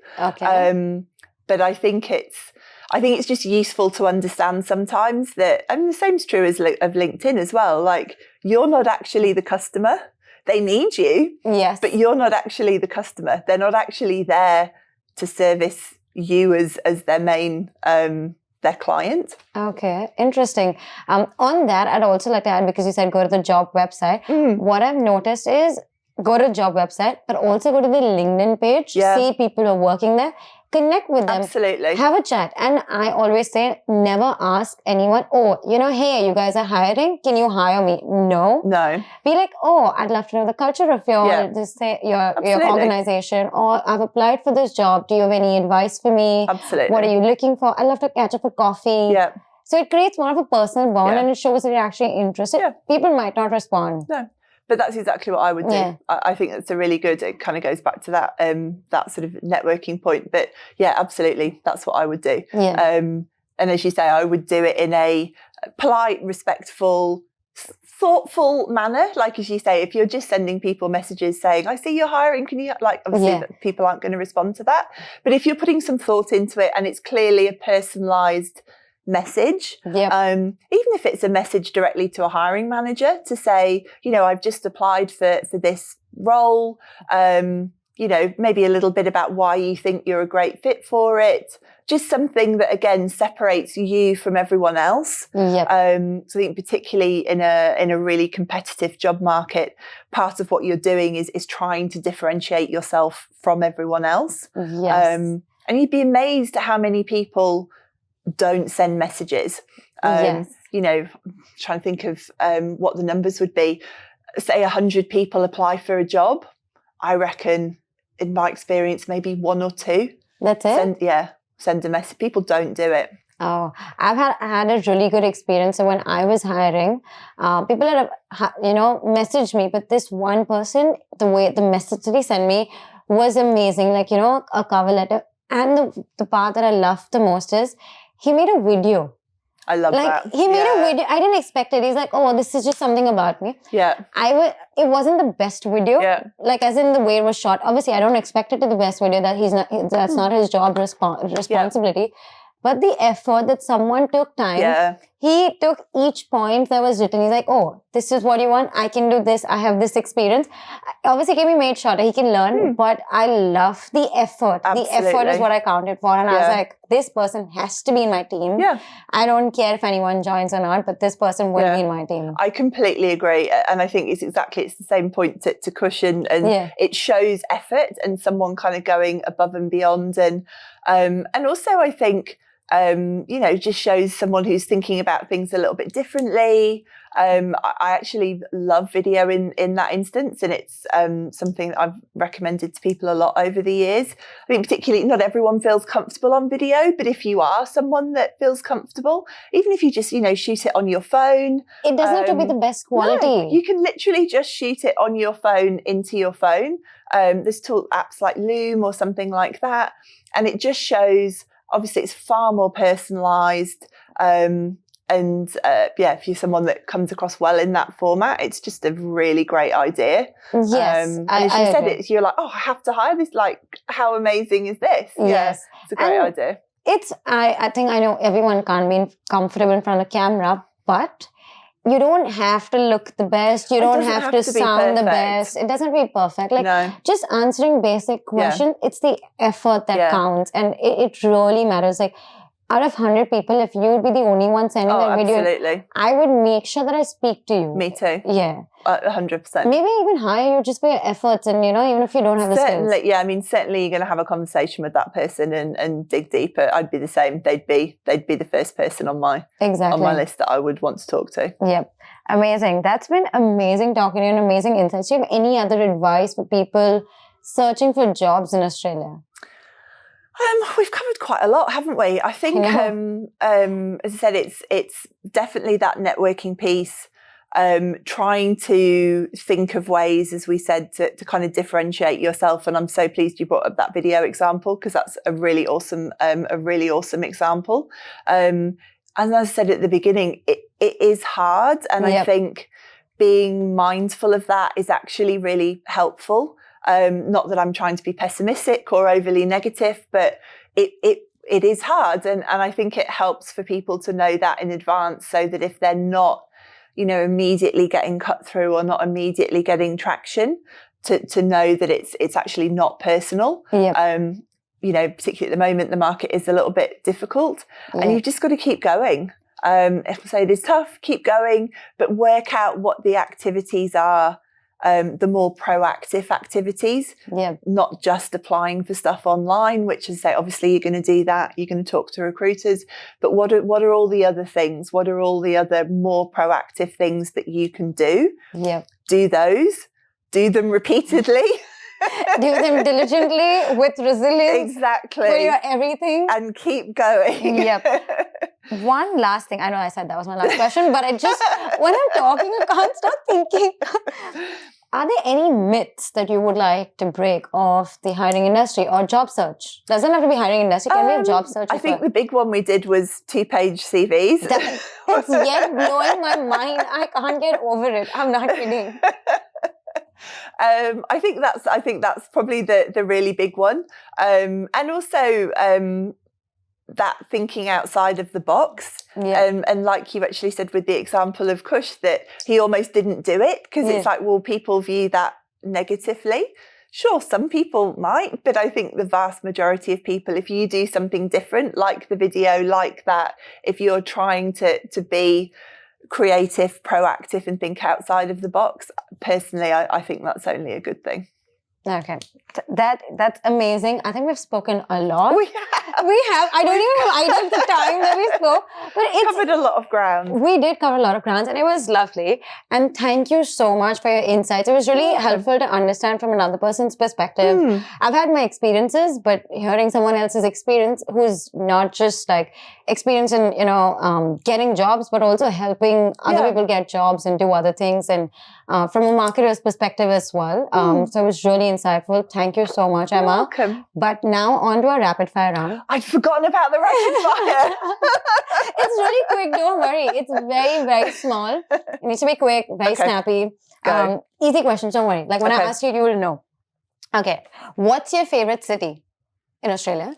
But I think it's just useful to understand sometimes that, and the same's true of LinkedIn as well. Like, you're not actually the customer. They need you, but you're not actually the customer. They're not actually there to service you as their main their client. Okay, interesting. On that, I'd also like to add, because you said go to the job website. What I've noticed is go to the job website, but also go to the LinkedIn page, see people who are working there. Connect with them. Absolutely. Have a chat. And I always say, never ask anyone, hey, you guys are hiring. Can you hire me? No. Be like, I'd love to know the culture of your organization, or I've applied for this job. Do you have any advice for me? Absolutely. What are you looking for? I'd love to catch up for coffee. So it creates more of a personal bond, and it shows that you're actually interested. People might not respond. No. But that's exactly what I would do. I think that's a really good, it kind of goes back to that sort of networking point. But yeah, absolutely, that's what I would do. And as you say, I would do it in a polite, respectful, thoughtful manner. Like, as you say, if you're just sending people messages saying, I see you're hiring, can you, like, obviously people aren't going to respond to that. But if you're putting some thought into it and it's clearly a personalised message, even if it's a message directly to a hiring manager to say, I've just applied for this role, maybe a little bit about why you think you're a great fit for it. Just something that, again, separates you from everyone else. Yep. So I think particularly in a really competitive job market, part of what you're doing is trying to differentiate yourself from everyone else. Yes. And you'd be amazed at how many people don't send messages. Yes. Trying to think of what the numbers would be. Say 100 people apply for a job. I reckon, in my experience, maybe 1 or 2. That's it? Send a message. People don't do it. Oh, I've had a really good experience. So when I was hiring, people had, messaged me, but this one person, the message that he sent me was amazing. Like, a cover letter. And the part that I loved the most is he made a video. I love that. He made a video. I didn't expect it. He's like, oh, this is just something about me. Yeah. It wasn't the best video. Yeah. Like, as in the way it was shot. Obviously, I don't expect it to be the best video. That's not his job responsibility. Yeah. But the effort that someone took time, he took each point that was written. He's like, oh, this is what you want. I can do this. I have this experience. Obviously, can be made shorter. He can learn. But I love the effort. Absolutely. The effort is what I counted for. And I was like, this person has to be in my team. Yeah. I don't care if anyone joins or not, but this person will be in my team. I completely agree. And I think it's the same point to Cushion. And it shows effort and someone kind of going above and beyond. And also, I think, just shows someone who's thinking about things a little bit differently. I actually love video in that instance, and it's something that I've recommended to people a lot over the years. I think particularly not everyone feels comfortable on video, but if you are someone that feels comfortable, even if you just, shoot it on your phone. It doesn't have to be the best quality. No, you can literally just shoot it on your phone into your phone. There's apps like Loom or something like that, and it just shows. Obviously, it's far more personalised. If you're someone that comes across well in that format, it's just a really great idea. Yes. And as you said it, you're like, oh, I have to hire this. Like, how amazing is this? Yes. It's a great idea. I think I know everyone can't be comfortable in front of camera, but you don't have to look the best. You don't have to sound the best. It doesn't have to be perfect. Just answering basic questions, it's the effort that counts. And it really matters. Like, out of 100 people, if you would be the only one sending that video, absolutely. I would make sure that I speak to you. Me too. Yeah. 100%. Maybe even hire you just for your efforts and, even if you don't have the skills. Yeah, certainly you're going to have a conversation with that person and dig deeper. I'd be the same. They'd be the first person on my list that I would want to talk to. Yep. Amazing. That's been amazing talking to you and amazing insights. Do you have any other advice for people searching for jobs in Australia? We've covered quite a lot, haven't we? I think, as I said, it's definitely that networking piece. Trying to think of ways, as we said, to kind of differentiate yourself. And I'm so pleased you brought up that video example, because that's a really awesome example. And as I said at the beginning, it is hard. And I think being mindful of that is actually really helpful. Not that I'm trying to be pessimistic or overly negative, but it is hard. And I think it helps for people to know that in advance, so that if they're not, immediately getting cut through or not immediately getting traction, to know that it's actually not personal. Yep. Particularly at the moment, the market is a little bit difficult, and you've just got to keep going. If I say it is tough, keep going, but work out what the activities are. The more proactive activities, not just applying for stuff online, which is, say, obviously you're going to do that. You're going to talk to recruiters, but what are all the other things? What are all the other more proactive things that you can do? Yeah. Do those. Do them repeatedly. Do them diligently, with resilience. Exactly. For your everything. And keep going. Yep. One last thing. I know I said that was my last question, but when I'm talking, I can't stop thinking. Are there any myths that you would like to break of the hiring industry or job search? Doesn't have to be hiring industry, can be a job search. I think the big one we did was 2-page CVs. It's yet blowing my mind. I can't get over it. I'm not kidding. I think that's probably the really big one. And also that thinking outside of the box. Yeah. And like you actually said with the example of Kush, that he almost didn't do it because it's like, well, people view that negatively. Sure, some people might, but I think the vast majority of people, if you do something different, like the video, like that, if you're trying to be creative, proactive and think outside of the box, personally, I think that's only a good thing. Okay, that's amazing. I think we've spoken a lot. We have. I don't even have idea of the time that we spoke, but it's covered a lot of ground. We did cover a lot of ground, and it was lovely. And thank you so much for your insights. It was really helpful to understand from another person's perspective. I've had my experiences, but hearing someone else's experience, who's not just like experience in getting jobs, but also helping other people get jobs and do other things, and from a marketer's perspective as well. So it was really insightful. Thank you so much, Emma. You're welcome. But now on to a rapid fire round. I'd forgotten about the rapid fire. It's really quick, don't worry. It's very, very small. It needs to be quick, very snappy. Easy questions, don't worry. Like when I ask you, you will know. Okay. What's your favorite city in Australia?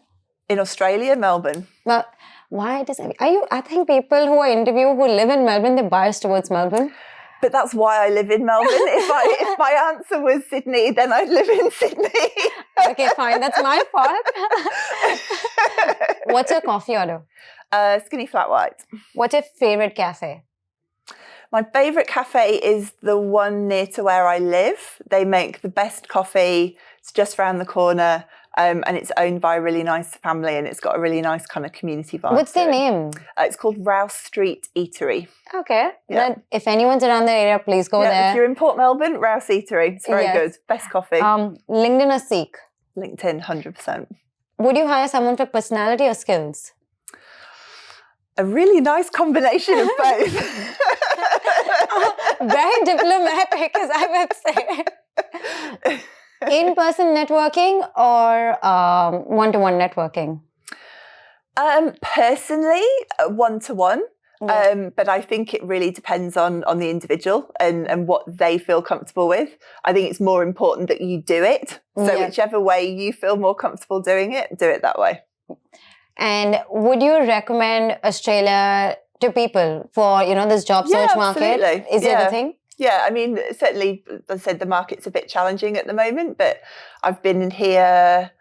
In Australia, Melbourne. Well, why does I think people who I interview who live in Melbourne, they're biased towards Melbourne. But that's why I live in Melbourne. If my answer was Sydney, then I'd live in Sydney. Okay, fine. That's my fault. What's your coffee order? Skinny flat white. What's your favorite cafe? My favourite cafe is the one near to where I live. They make the best coffee. It's just around the corner. And it's owned by a really nice family, and it's got a really nice kind of community vibe. What's their name? It's called Rouse Street Eatery. Okay. Yeah. Then if anyone's around the area, please go there. If you're in Port Melbourne, Rouse Eatery. It's very good. Best coffee. LinkedIn or Seek? LinkedIn, 100%. Would you hire someone for personality or skills? A really nice combination of both. Very diplomatic, as I would say. In-person networking or one-to-one networking? Personally, one-to-one. But I think it really depends on the individual and what they feel comfortable with. I think it's more important that you do it. So whichever way you feel more comfortable doing it, do it that way. And would you recommend Australia to people for, this job search market? Is it a thing? Yeah, I mean, certainly, as I said, the market's a bit challenging at the moment, but I've been in here,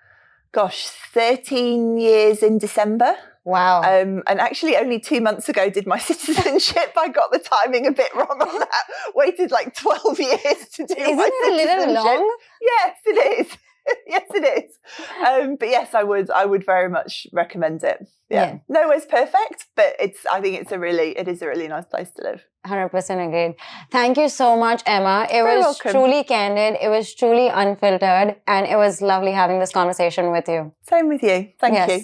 13 years in December. Wow. And actually only 2 months ago did my citizenship. I got the timing a bit wrong on that. Waited like 12 years to do my citizenship. Isn't it a little long? Yes, it is. Yes, it is. But yes, I would very much recommend it. Yeah. Nowhere's perfect, but I think it is a really nice place to live. 100% agreed. Thank you so much, Emma. It was truly candid. It was truly unfiltered. And it was lovely having this conversation with you. Same with you. Thank you.